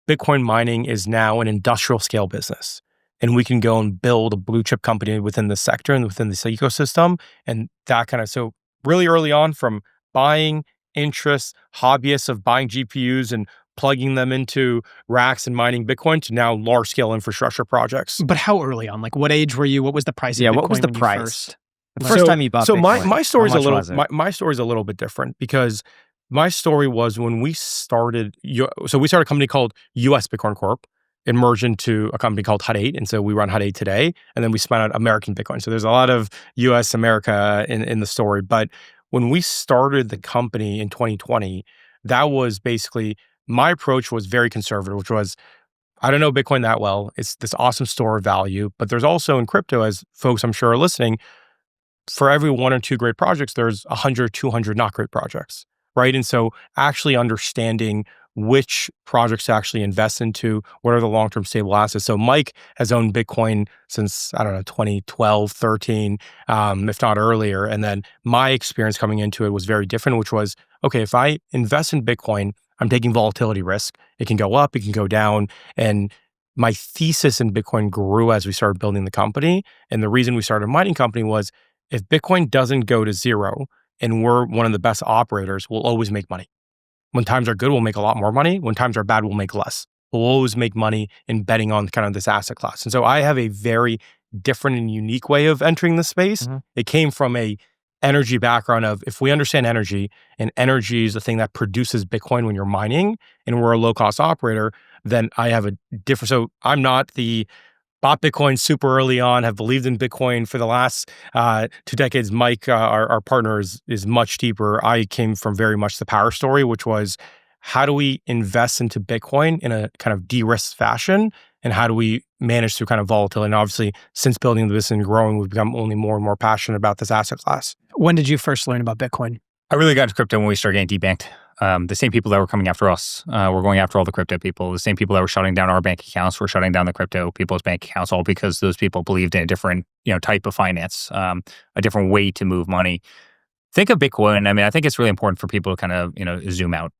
Bitcoin mining is now an industrial scale business. And we can go and build a blue chip company within the sector and within this ecosystem. And that kind of, so really early on from buying interests, hobbyists of buying GPUs and plugging them into racks and mining Bitcoin to now large scale infrastructure projects. But how early on? Like what age were you? What was the price of Bitcoin? What was the when you price? first- The first time you bought Bitcoin. My story is how a much little was it? my story is a little bit different because my story was when we started. So we started a company called US Bitcoin Corp. It merged into a company called Hut 8, and so we run Hut 8 today. And then we spun out American Bitcoin. So there's a lot of US America in the story. But when we started the company in 2020, that was basically my approach was very conservative, which was I don't know Bitcoin that well. It's this awesome store of value, but there's also in crypto, as folks I'm sure are listening, for every one or two great projects, there's 100, 200 not great projects, right? And so actually understanding which projects to actually invest into, what are the long-term stable assets. So Mike has owned Bitcoin since, I don't know, 2012, 13, if not earlier. And then my experience coming into it was very different, which was, okay, if I invest in Bitcoin, I'm taking volatility risk. It can go up, it can go down. And my thesis in Bitcoin grew as we started building the company. And the reason we started a mining company was if Bitcoin doesn't go to zero and we're one of the best operators, we'll always make money. When times are good, we'll make a lot more money. When times are bad, we'll make less. We'll always make money in betting on kind of this asset class. And so I have a very different and unique way of entering the space. Mm-hmm. It came from a energy background of if we understand energy, and energy is the thing that produces Bitcoin when you're mining, and we're a low-cost operator, then I have a different, so I'm not the bought Bitcoin super early on, have believed in Bitcoin for the last 2 decades. Mike, our partner, is much deeper. I came from very much the power story, which was how do we invest into Bitcoin in a kind of de-risked fashion? And how do we manage through kind of volatility? And obviously, since building the business and growing, we've become only more and more passionate about this asset class. When did you first learn about Bitcoin? I really got into crypto when we started getting debanked. The same people that were coming after us were going after all the crypto people. The same people that were shutting down our bank accounts were shutting down the crypto people's bank accounts, all because those people believed in a different, type of finance, a different way to move money. Think of Bitcoin. I mean, I think it's really important for people to kind of, zoom out.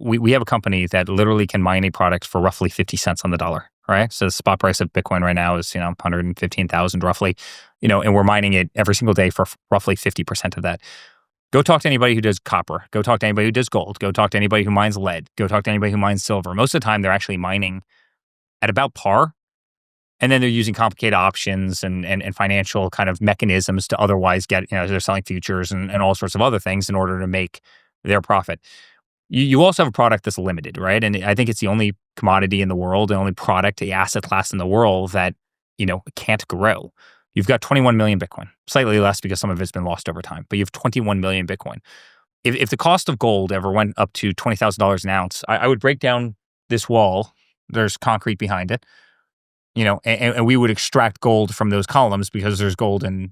We have a company that literally can mine a product for roughly 50 cents on the dollar, right? So the spot price of Bitcoin right now is, 115,000 roughly, and we're mining it every single day for roughly 50% of that. Go talk to anybody who does copper. Go talk to anybody who does gold. Go talk to anybody who mines lead. Go talk to anybody who mines silver. Most of the time, they're actually mining at about par. And then they're using complicated options and financial kind of mechanisms to otherwise get, they're selling futures and all sorts of other things in order to make their profit. You also have a product that's limited, right? And I think it's the only commodity in the world, the only product, the asset class in the world that, can't grow. You've got 21 million Bitcoin, slightly less because some of it's been lost over time, but you have 21 million Bitcoin. If the cost of gold ever went up to $20,000 an ounce, I would break down this wall. There's concrete behind it, and we would extract gold from those columns because there's gold in,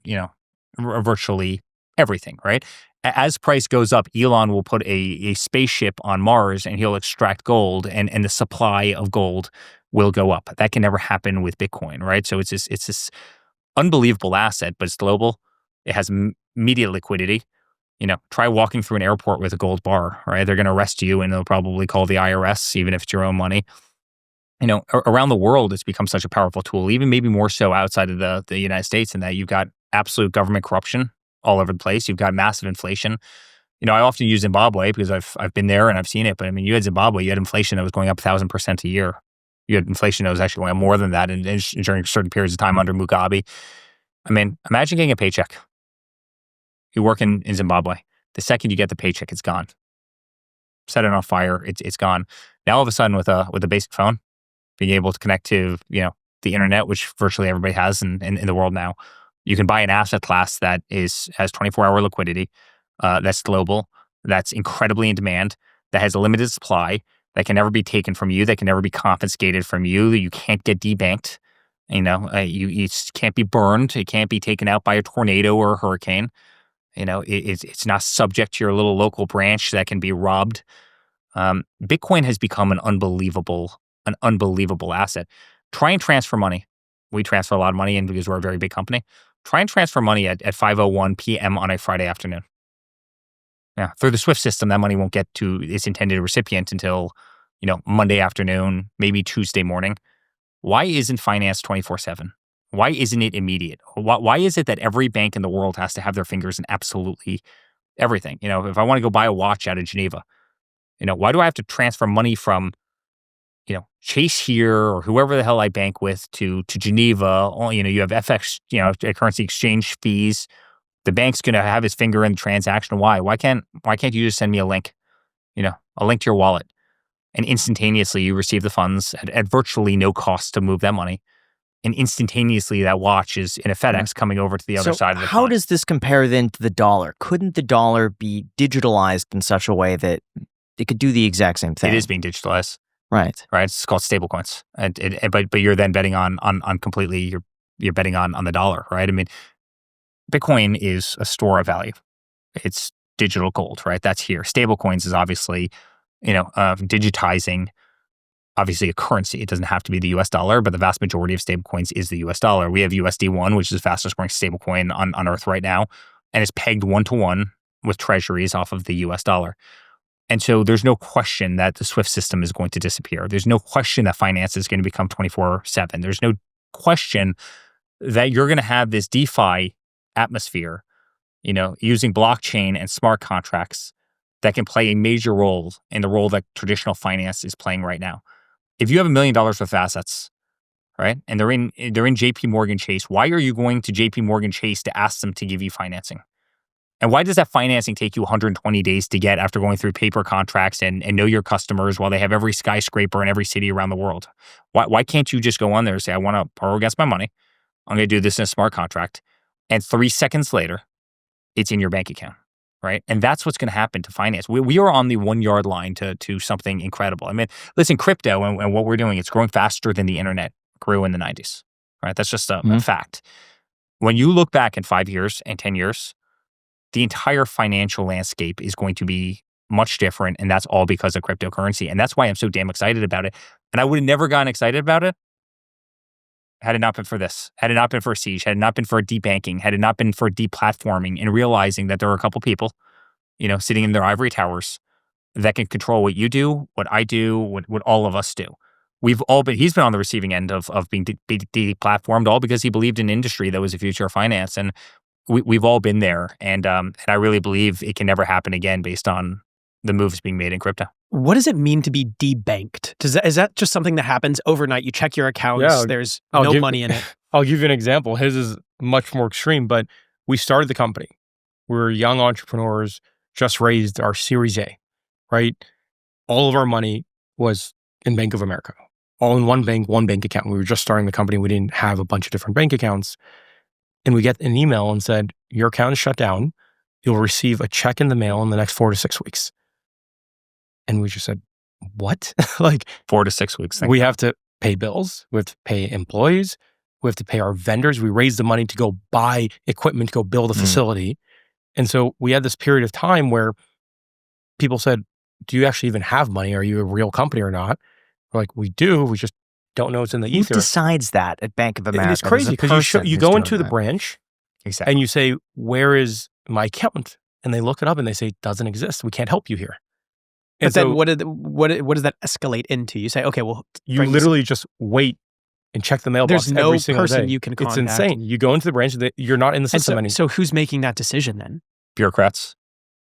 virtually everything, right? As price goes up, Elon will put a spaceship on Mars and he'll extract gold and the supply of gold will go up. That can never happen with Bitcoin, right? So it's this unbelievable asset, but it's global. It has immediate liquidity. Try walking through an airport with a gold bar, right? They're going to arrest you and they'll probably call the IRS, even if it's your own money. Around the world, it's become such a powerful tool, even maybe more so outside of the United States, in that you've got absolute government corruption all over the place. You've got massive inflation. I often use Zimbabwe because I've been there and I've seen it, but I mean, you had Zimbabwe, you had inflation that was going up 1,000% a year. You had inflation that was actually going up more than that during certain periods of time under Mugabe. I mean, imagine getting a paycheck. You work in Zimbabwe. The second you get the paycheck, it's gone. Set it on fire, it's gone. Now all of a sudden with a basic phone, being able to connect to, the internet, which virtually everybody has in the world now, you can buy an asset class that has 24-hour liquidity, that's global, that's incredibly in demand, that has a limited supply, that can never be taken from you, that can never be confiscated from you, that you can't get debanked. You can't be burned. It can't be taken out by a tornado or a hurricane. It's not subject to your little local branch that can be robbed. Bitcoin has become an unbelievable asset. Try and transfer money. We transfer a lot of money in because we're a very big company. Try and transfer money at 5:01 p.m. on a Friday afternoon. Yeah, through the SWIFT system, that money won't get to its intended recipient until, Monday afternoon, maybe Tuesday morning. Why isn't finance 24/7? Why isn't it immediate? Why is it that every bank in the world has to have their fingers in absolutely everything? If I want to go buy a watch out of Geneva, why do I have to transfer money from, Chase here or whoever the hell I bank with to Geneva? You have FX, currency exchange fees. The bank's going to have his finger in the transaction. Why? Why can't you just send me a link? A link to your wallet, and instantaneously you receive the funds at virtually no cost to move that money. And instantaneously that watch is in a FedEx coming over to the other side of the how pond. does this compare then to the dollar? Couldn't the dollar be digitalized in such a way that it could do the exact same thing? It is being digitalized. Right. It's called stablecoins. But you're then betting on completely, you're betting on the dollar, right? I mean, Bitcoin is a store of value. It's digital gold, right? That's here. Stablecoins is obviously, digitizing obviously a currency. It doesn't have to be the US dollar, but the vast majority of stablecoins is the US dollar. We have USD1, which is the fastest growing stablecoin on earth right now, and it's pegged 1-to-1 with treasuries off of the US dollar. And so there's no question that the SWIFT system is going to disappear. There's no question that finance is going to become 24/7. There's no question that you're going to have this DeFi atmosphere, using blockchain and smart contracts that can play a major role in the role that traditional finance is playing right now. If you have $1 million worth of assets, right, and they're in JP Morgan Chase, why are you going to JP Morgan Chase to ask them to give you financing? And why does that financing take you 120 days to get after going through paper contracts and know your customers while they have every skyscraper in every city around the world? Why can't you just go on there and say, I want to borrow against my money. I'm going to do this in a smart contract. And 3 seconds later, it's in your bank account, right? And that's what's going to happen to finance. We are on the 1 yard line to something incredible. I mean, listen, crypto and what we're doing, it's growing faster than the internet grew in the 90s, right? That's just a fact. When you look back in 5 years and 10 years, the entire financial landscape is going to be much different. And that's all because of cryptocurrency. And that's why I'm so damn excited about it. And I would have never gotten excited about it had it not been for this, had it not been for Siege, had it not been for debanking, had it not been for deplatforming and realizing that there are a couple people, sitting in their ivory towers that can control what you do, what I do, what all of us do. He's been on the receiving end of being deplatformed, all because he believed in an industry that was the future of finance. And we've all been there. And I really believe it can never happen again based on the moves being made in crypto. What does it mean to be debanked? Is that just something that happens overnight? You check your accounts, there's no money in it. I'll give you an example. His is much more extreme, but we started the company. We were young entrepreneurs, just raised our Series A, right? All of our money was in Bank of America, all in one bank account. We were just starting the company. We didn't have a bunch of different bank accounts. And we get an email and said, your account is shut down. You'll receive a check in the mail in the next 4 to 6 weeks. And we just said, what? 4 to 6 weeks. We have to pay bills. We have to pay employees. We have to pay our vendors. We raised the money to go buy equipment, to go build a facility. And so we had this period of time where people said, do you actually even have money? Are you a real company or not? We're like, we do. We just don't know it's in the ether. Who decides that at Bank of America? And it's crazy because you go into the branch and you say, where is my account? And they look it up and they say, it doesn't exist. We can't help you here. But then what does that escalate into? You say, okay, well, you literally just wait and check the mailbox every single day. There's no person you can contact. It's insane. You go into the branch, you're not in the system anymore. So who's making that decision then? Bureaucrats.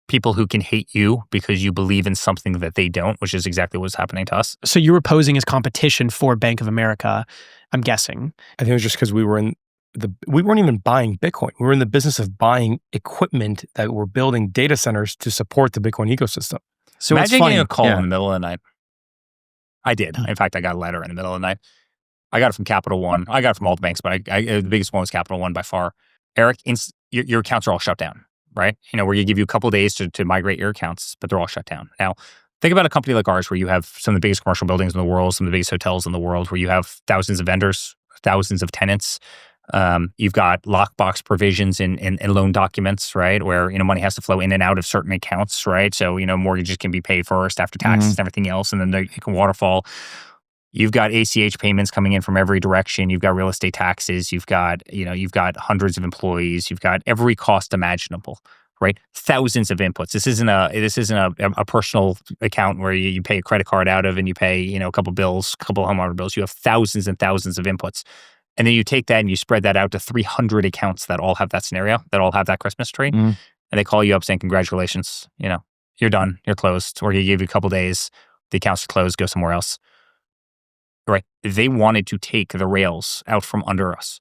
People who can hate you because you believe in something that they don't, which is exactly what's happening to us. So you were posing as competition for Bank of America, I'm guessing. I think it was just because we weren't even buying Bitcoin. We were in the business of buying equipment that were building data centers to support the Bitcoin ecosystem. So imagine getting a call in the middle of the night. I did. In fact, I got a letter in the middle of the night. I got it from Capital One. I got it from all the banks, but the biggest one was Capital One by far. Eric, your accounts are all shut down. right? Where you give you a couple of days to migrate your accounts, but they're all shut down. Now, think about a company like ours where you have some of the biggest commercial buildings in the world, some of the biggest hotels in the world, where you have thousands of vendors, thousands of tenants. You've got lockbox provisions in loan documents, right? Where, money has to flow in and out of certain accounts, right? So, mortgages can be paid first after taxes and everything else, and then they can waterfall. You've got ACH payments coming in from every direction. You've got real estate taxes. You've got hundreds of employees. You've got every cost imaginable, right? Thousands of inputs. This isn't a personal account where you pay a credit card out of and you pay, a couple bills, a couple homeowner bills. You have thousands and thousands of inputs. And then you take that and you spread that out to 300 accounts that all have that scenario, that all have that Christmas tree. And they call you up saying, congratulations, you're done, you're closed. Or you give you a couple days, the accounts are closed, go somewhere else. Right? They wanted to take the rails out from under us.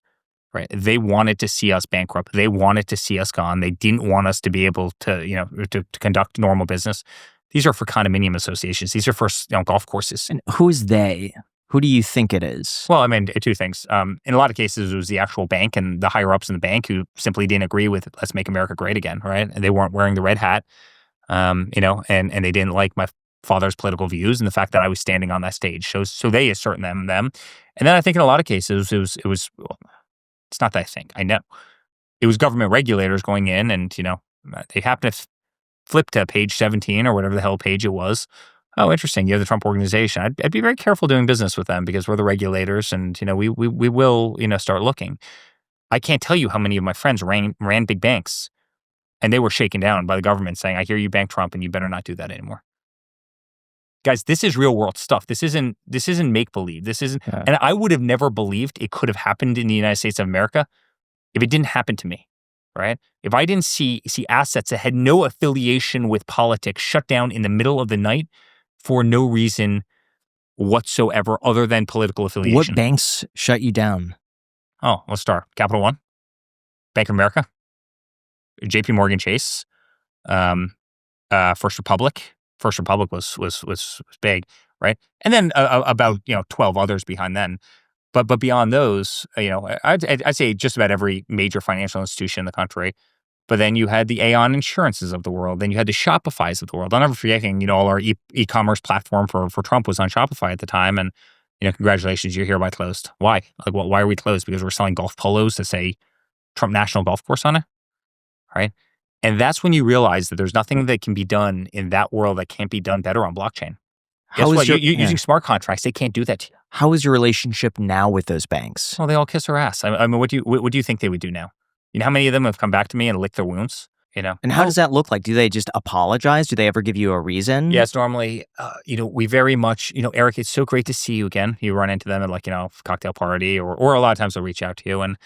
Right? They wanted to see us bankrupt. They wanted to see us gone. They didn't want us to be able to, to conduct normal business. These are for condominium associations. These are for golf courses. And who's they? Who do you think it is? Well, I mean, two things. In a lot of cases, it was the actual bank and the higher ups in the bank who simply didn't agree with "Let's make America great again," right? And they weren't wearing the red hat, and they didn't like my father's political views and the fact that I was standing on that stage. So they assert them. And then I think in a lot of cases, it was. It's not that I think. I know. It was government regulators going in and, they happened to flip to page 17 or whatever the hell page it was. Oh, interesting. You have the Trump organization. I'd be very careful doing business with them because we're the regulators and, we will, start looking. I can't tell you how many of my friends ran big banks and they were shaken down by the government saying, I hear you bank Trump and you better not do that anymore. Guys, this is real world stuff. This isn't make-believe. This isn't, and I would have never believed it could have happened in the United States of America if it didn't happen to me, right? If I didn't see assets that had no affiliation with politics shut down in the middle of the night for no reason whatsoever other than political affiliation. What banks shut you down? Oh, let's start. Capital One, Bank of America, JP Morgan Chase, First Republic. First Republic was big, right? And then about 12 others behind then. But beyond those, I'd say just about every major financial institution in the country. But then you had the Aon Insurances of the world. Then you had the Shopifys of the world. I'll never forget, all our e-commerce platform for Trump was on Shopify at the time. And congratulations, you're hereby closed. Why? Like, why are we closed? Because we're selling golf polos that say Trump National Golf Course on it, right? And that's when you realize that there's nothing that can be done in that world that can't be done better on blockchain. Guess what? You're using smart contracts. They can't do that to you. How is your relationship now with those banks? Well, they all kiss our ass. I mean, what do you think they would do now? How many of them have come back to me and licked their wounds? And how does that look like? Do they just apologize? Do they ever give you a reason? Yes, normally, we very much, Eric, it's so great to see you again. You run into them at cocktail party or a lot of times they'll reach out to you and,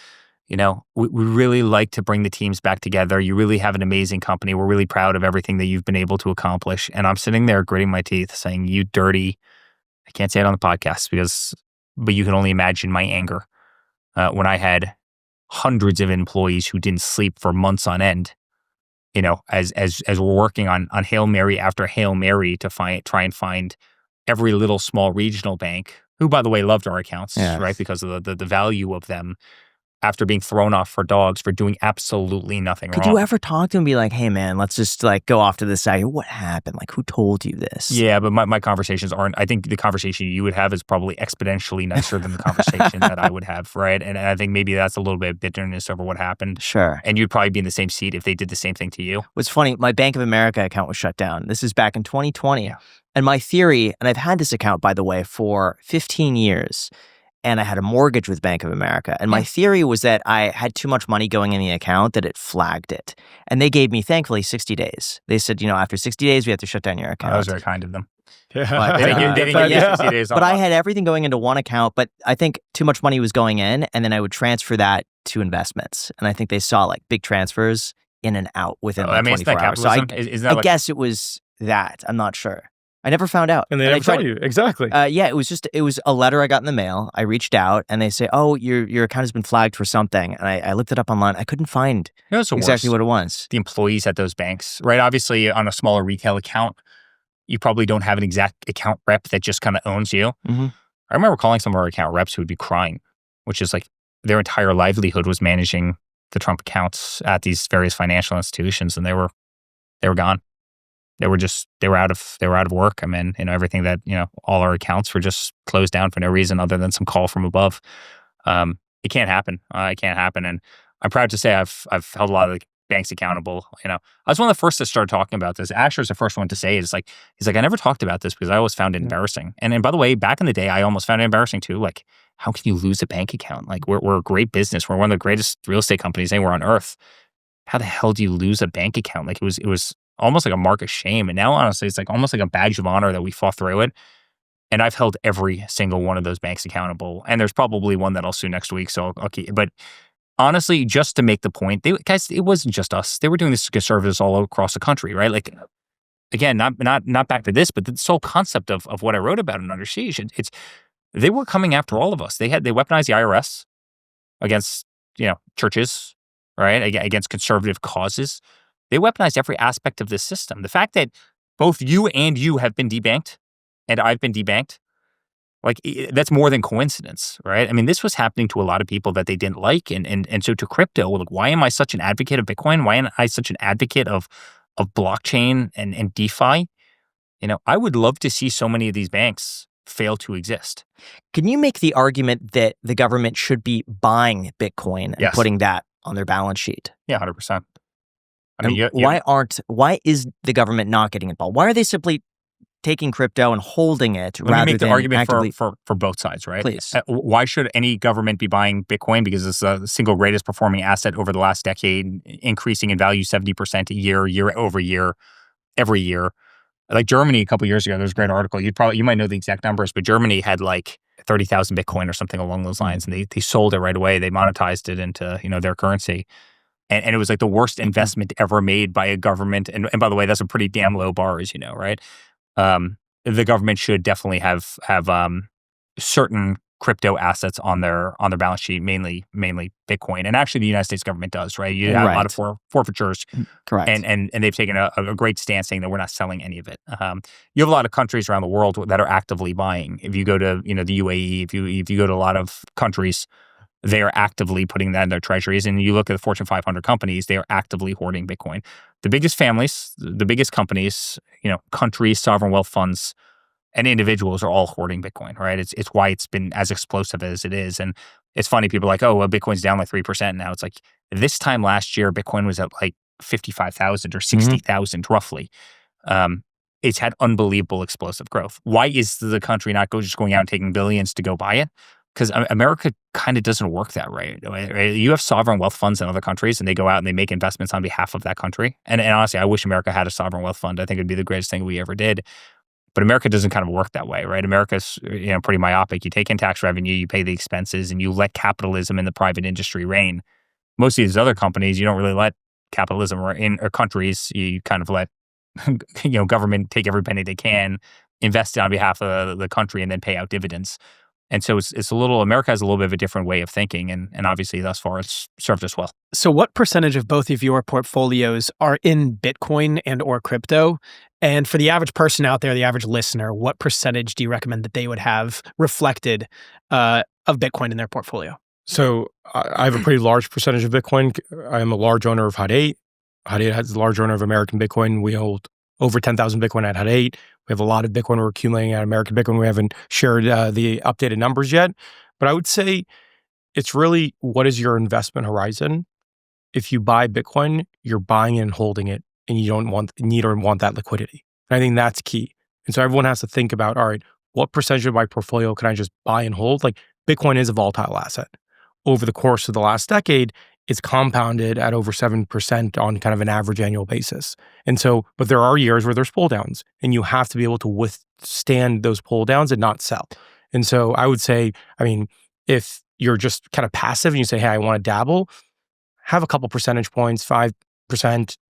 we really like to bring the teams back together. You really have an amazing company. We're really proud of everything that you've been able to accomplish. And I'm sitting there gritting my teeth saying, you dirty, I can't say it on the podcast but you can only imagine my anger when I had hundreds of employees who didn't sleep for months on end, as we're working on Hail Mary after Hail Mary to try and find every little small regional bank, who, by the way, loved our accounts, right? Because of the value of them. After being thrown off for dogs for doing absolutely nothing wrong. Could you ever talk to him and be like, hey man, let's just go off to the side. What happened? Who told you this? Yeah, but my conversations aren't, I think the conversation you would have is probably exponentially nicer than the conversation that I would have, right? And I think maybe that's a little bit of bitterness over what happened. Sure. And you'd probably be in the same seat if they did the same thing to you. What's funny, my Bank of America account was shut down. This is back in 2020. Yeah. And my theory, and I've had this account, by the way, for 15 years, and I had a mortgage with Bank of America. And my theory was that I had too much money going in the account, that it flagged it. And they gave me, thankfully, 60 days. They said, after 60 days, we have to shut down your account. That was very kind of them. But, they didn't give you 60 days off. But I had everything going into one account, but I think too much money was going in, and then I would transfer that to investments. And I think they saw big transfers in and out within 24 hours. So I guess it was that. I'm not sure. I never found out. And they never told you. Exactly. Yeah, it was a letter I got in the mail. I reached out and they say, oh, your account has been flagged for something. And I looked it up online. I couldn't find exactly what it was. The employees at those banks, right? Obviously, on a smaller retail account, you probably don't have an exact account rep that just kind of owns you. Mm-hmm. I remember calling some of our account reps who would be crying, which is their entire livelihood was managing the Trump accounts at these various financial institutions, and they were gone. They were out of work. I mean, everything that, all our accounts were just closed down for no reason other than some call from above. It can't happen. It can't happen. And I'm proud to say I've held a lot of the banks accountable. I was one of the first to start talking about this. Asher's the first one to say it. He's like, I never talked about this because I always found it embarrassing. And by the way, back in the day, I almost found it embarrassing too. Like, how can you lose a bank account? Like, we're a great business. We're one of the greatest real estate companies anywhere on earth. How the hell do you lose a bank account? Like, it was almost like a mark of shame. And now, honestly, it's like almost like a badge of honor that we fought through it. And I've held every single one of those banks accountable. And there's probably one that I'll sue next week. So, okay. But honestly, just to make the point, guys, it wasn't just us. They were doing this to conservatives all across the country, right? Like, again, not back to this, but this whole concept of what I wrote about in Under Siege, they were coming after all of us. They weaponized the IRS against, churches, right? Against conservative causes. They weaponized every aspect of this system. The fact that both you have been debanked and I've been debanked, like, that's more than coincidence, right? I mean, this was happening to a lot of people that they didn't like. And so to crypto, like, why am I such an advocate of Bitcoin? Why am I such an advocate of blockchain and DeFi? I would love to see so many of these banks fail to exist. Can you make the argument that the government should be buying Bitcoin and putting that on their balance sheet? Yeah, 100%. I mean, why is the government not getting involved? Why are they simply taking crypto and holding it rather than Let me make the argument actively... for both sides, right? Please. Why should any government be buying Bitcoin? Because it's the single greatest performing asset over the last decade, increasing in value 70% a year over year, every year. Like Germany a couple of years ago, there was a great article. You might know the exact numbers, but Germany had like 30,000 Bitcoin or something along those lines, and they sold it right away. They monetized it into their currency. And it was like the worst investment ever made by a government. And by the way, that's a pretty damn low bar, as you know, right? The government should definitely have certain crypto assets on their balance sheet, mainly Bitcoin. And actually, the United States government does, right? You have a lot of forfeitures, correct? And they've taken a great stance saying that we're not selling any of it. You have a lot of countries around the world that are actively buying. If you go to the UAE, if you go to a lot of countries, they are actively putting that in their treasuries. And you look at the Fortune 500 companies, they are actively hoarding Bitcoin. The biggest families, the biggest companies, countries, sovereign wealth funds, and individuals are all hoarding Bitcoin, right? It's why it's been as explosive as it is. And it's funny, people are like, oh, well, Bitcoin's down like 3% now. It's like this time last year, Bitcoin was at like 55,000 or 60,000 roughly. It's had unbelievable explosive growth. Why is the country not just going out and taking billions to go buy it? Because America kind of doesn't work that way, right? You have sovereign wealth funds in other countries, and they go out and they make investments on behalf of that country. And honestly, I wish America had a sovereign wealth fund. I think it'd be the greatest thing we ever did. But America doesn't kind of work that way, right? America's pretty myopic. You take in tax revenue, you pay the expenses, and you let capitalism in the private industry reign. Most of these other companies, you don't really let capitalism in, or countries. You kind of let government take every penny they can, invest it on behalf of the country, and then pay out dividends. And so it's a little, America has a little bit of a different way of thinking. And obviously, thus far, it's served us well. So what percentage of both of your portfolios are in Bitcoin and or crypto? And for the average person out there, the average listener, what percentage do you recommend that they would have reflected of Bitcoin in their portfolio? So I have a pretty large percentage of Bitcoin. I am a large owner of Hut 8. Hut 8 has a large owner of American Bitcoin. We hold over 10,000 Bitcoin at Hut 8. We have a lot of Bitcoin we're accumulating at American Bitcoin. We haven't shared the updated numbers yet. But I would say it's really, what is your investment horizon? If you buy Bitcoin, you're buying it and holding it, and you don't need or want that liquidity. And I think that's key. And so everyone has to think about, all right, what percentage of my portfolio can I just buy and hold? Like, Bitcoin is a volatile asset. Over the course of the last decade, it's compounded at over 7% on kind of an average annual basis. And so, but there are years where there's pull downs, and you have to be able to withstand those pull downs and not sell. And so I would say, if you're just kind of passive and you say, hey, I want to dabble, have a couple percentage points, 5%,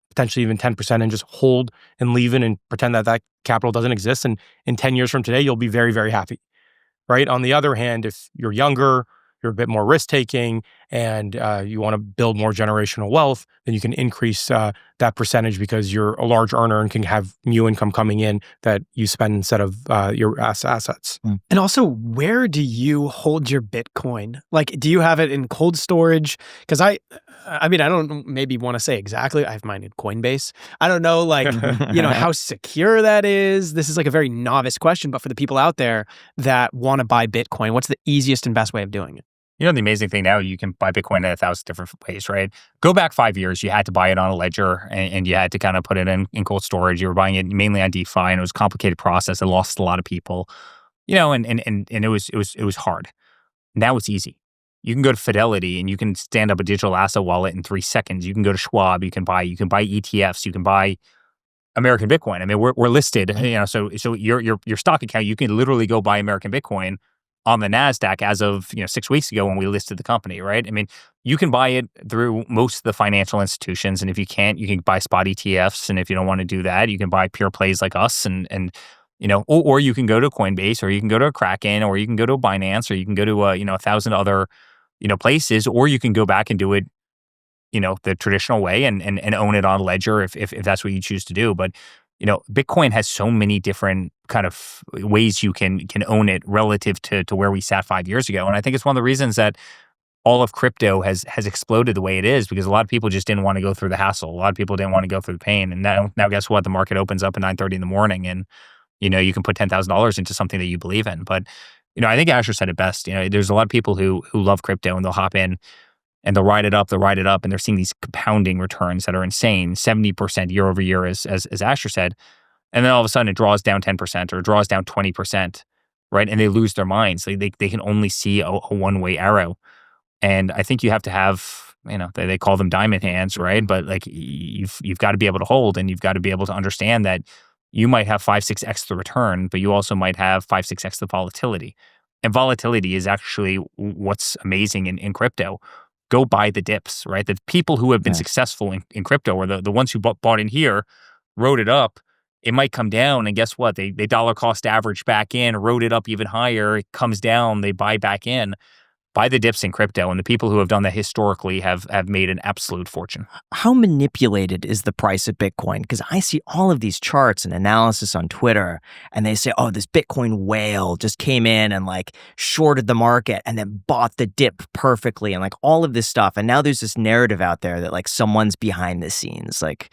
potentially even 10%, and just hold and leave it and pretend that capital doesn't exist. And in 10 years from today, you'll be very, very happy, right? On the other hand, if you're younger, you're a bit more risk-taking, and you want to build more generational wealth, then you can increase that percentage because you're a large earner and can have new income coming in that you spend instead of your assets. And also, where do you hold your Bitcoin? Like, do you have it in cold storage? Because I mean, I don't maybe want to say exactly. I have mine in Coinbase. I don't know, like, how secure that is. This is like a very novice question, but for the people out there that want to buy Bitcoin, what's the easiest and best way of doing it? The amazing thing now, you can buy Bitcoin in 1,000 different ways, right? Go back 5 years, you had to buy it on a ledger and you had to kind of put it in cold storage. You were buying it mainly on DeFi, and it was a complicated process. It lost a lot of people, and it was hard. Now it's easy. You can go to Fidelity and you can stand up a digital asset wallet in 3 seconds. You can go to Schwab. You can buy ETFs. You can buy American Bitcoin. I mean, we're listed. So your stock account, you can literally go buy American Bitcoin on the NASDAQ as of 6 weeks ago when we listed the company. Right? I mean, you can buy it through most of the financial institutions, and if you can't, you can buy spot ETFs. And if you don't want to do that, you can buy pure plays like us, and or you can go to Coinbase, or you can go to a Kraken, or you can go to a Binance, or you can go to 1,000 other places, or you can go back and do it the traditional way and own it on ledger if that's what you choose to do. But Bitcoin has so many different kind of ways you can own it relative to where we sat 5 years ago. And I think it's one of the reasons that all of crypto has exploded the way it is, because a lot of people just didn't want to go through the hassle. A lot of people didn't want to go through the pain. And now guess what? The market opens up at 9:30 in the morning, and you can put $10,000 into something that you believe in. But I think Asher said it best. There's a lot of people who love crypto, and they'll hop in and they'll ride it up, and they're seeing these compounding returns that are insane, 70% year over year, as Asher said. And then all of a sudden it draws down 10% or draws down 20%, right? And they lose their minds. They can only see a one-way arrow. And I think you have to have, they call them diamond hands, right? But like you've got to be able to hold, and you've got to be able to understand that you might have 5-6x the return, but you also might have 5-6x the volatility. And volatility is actually what's amazing in crypto. Go buy the dips, right? The people who have been successful in crypto are the ones who bought in here, rode it up. It might come down, and guess what? They dollar cost average back in, rode it up even higher. It comes down, they buy back in. Buy the dips in crypto, and the people who have done that historically have made an absolute fortune. How manipulated is the price of Bitcoin? Because I see all of these charts and analysis on Twitter, and they say, oh, this Bitcoin whale just came in and like shorted the market and then bought the dip perfectly, and like all of this stuff. And now there's this narrative out there that like someone's behind the scenes, like,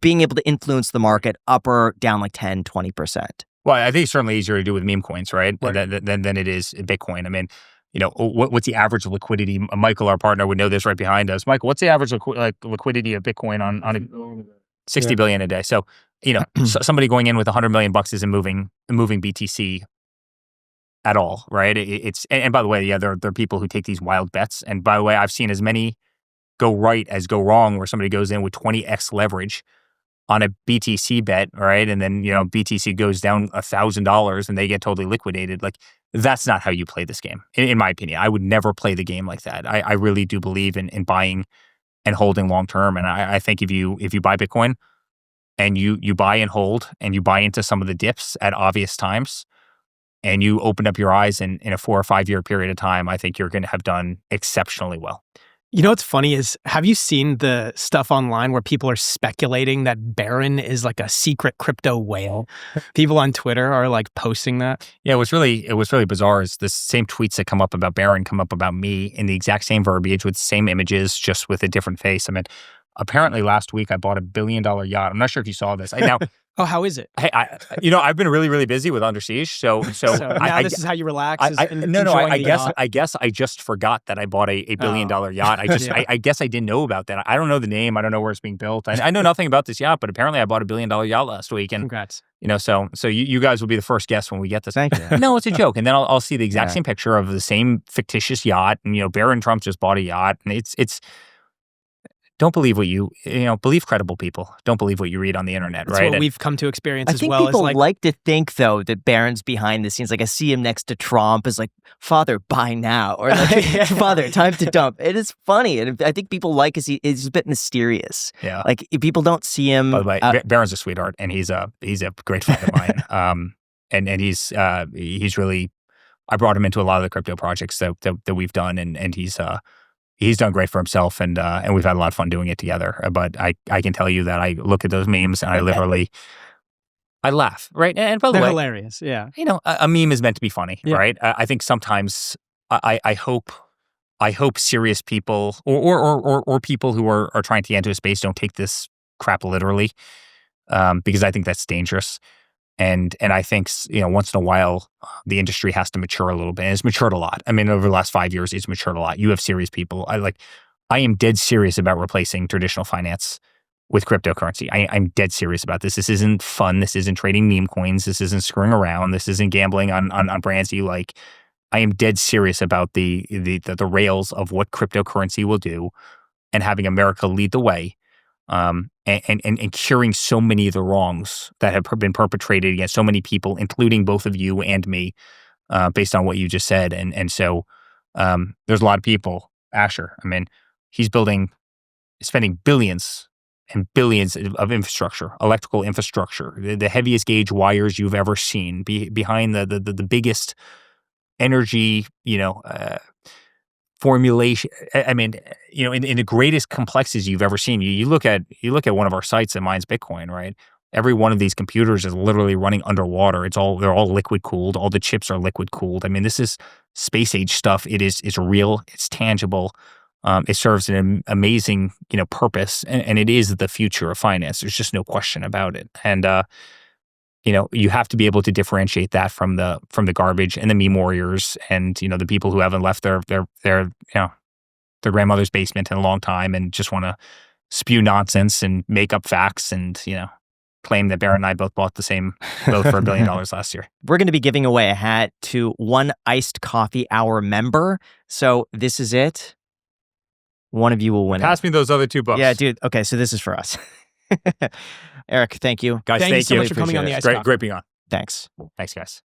being able to influence the market up or down like 10, 20%. Well, I think it's certainly easier to do with meme coins, right? Than it is Bitcoin. I mean, what's the average liquidity? Michael, our partner, would know this right behind us. Michael, what's the average liquidity of Bitcoin on 60 billion a day? So, somebody going in with $100 million isn't moving BTC at all, right? And by the way, there are people who take these wild bets. And by the way, I've seen as many go right as go wrong, where somebody goes in with 20x leverage on a BTC bet, right? And then, BTC goes down $1,000 and they get totally liquidated. Like, that's not how you play this game, in my opinion. I would never play the game like that. I really do believe in buying and holding long term. And I think if you buy Bitcoin and you buy and hold, and you buy into some of the dips at obvious times, and you open up your eyes in a 4 or 5 year period of time, I think you're going to have done exceptionally well. What's funny is, have you seen the stuff online where people are speculating that Barron is like a secret crypto whale? People on Twitter are like posting that. Yeah, what's really bizarre is the same tweets that come up about Barron come up about me in the exact same verbiage with the same images, just with a different face. I mean, apparently last week I bought $1 billion yacht. I'm not sure if you saw this. Oh, how is it? Hey, I've been really, really busy with Under Siege, so now this is how you relax. I guess I just forgot that I bought a $1 billion yacht. I guess I didn't know about that. I don't know the name. I don't know where it's being built. I know nothing about this yacht, but apparently I bought $1 billion yacht last week. And congrats. So you guys will be the first guests when we get this. Thank you. No, it's a joke, and then I'll see the exact same picture of the same fictitious yacht, and Barron Trump just bought a yacht, and it's. Don't believe what believe credible people. Don't believe what you read on the internet, That's right? What we've come to experience as well. I think people like to think, though, that Barron's behind the scenes. Like, I see him next to Trump as like, Father, buy now. Or like, Father, time to dump. It is funny. And I think people like he's a bit mysterious. Yeah. Like, people don't see him. By the way, Barron's a sweetheart, and he's a great friend of mine. And he's really, I brought him into a lot of the crypto projects that we've done, and he's done great for himself, and we've had a lot of fun doing it together. But I can tell you that I look at those memes and I laugh, right? And by the They're way, hilarious, yeah. a meme is meant to be funny, Yeah. right? I think sometimes I hope I hope serious people or people who are trying to get into a space don't take this crap literally, because I think that's dangerous. And I think, once in a while, the industry has to mature a little bit. And it's matured a lot. I mean, over the last 5 years, it's matured a lot. You have serious people. I am dead serious about replacing traditional finance with cryptocurrency. I'm dead serious about this. This isn't fun. This isn't trading meme coins. This isn't screwing around. This isn't gambling on brands you like. I am dead serious about the rails of what cryptocurrency will do, and having America lead the way. And curing so many of the wrongs that have been perpetrated against so many people, including both of you and me, based on what you just said. And so there's a lot of people. Asher, I mean, he's spending billions and billions of infrastructure, electrical infrastructure, the heaviest gauge wires you've ever seen, behind the biggest energy, formulation. I mean, in the greatest complexities you've ever seen. You look at one of our sites that mines Bitcoin, right? Every one of these computers is literally running underwater. They're all liquid cooled. All the chips are liquid cooled. I mean, this is space age stuff. It's real. It's tangible. It serves an amazing, purpose, and it is the future of finance. There's just no question about it. And you have to be able to differentiate that from the garbage and the meme warriors and, the people who haven't left their grandmother's basement in a long time and just want to spew nonsense and make up facts and, claim that Barrett and I both bought the same boat for $1 billion last year. We're going to be giving away a hat to one Iced Coffee Hour member. So this is it. One of you will win. Pass me those other 2 books. Yeah, dude. Okay, so this is for us. Eric, thank you. Guys, thank you so much for Appreciate coming on it. the Iced Great, Coffee. great being on. Thanks. Thanks, guys.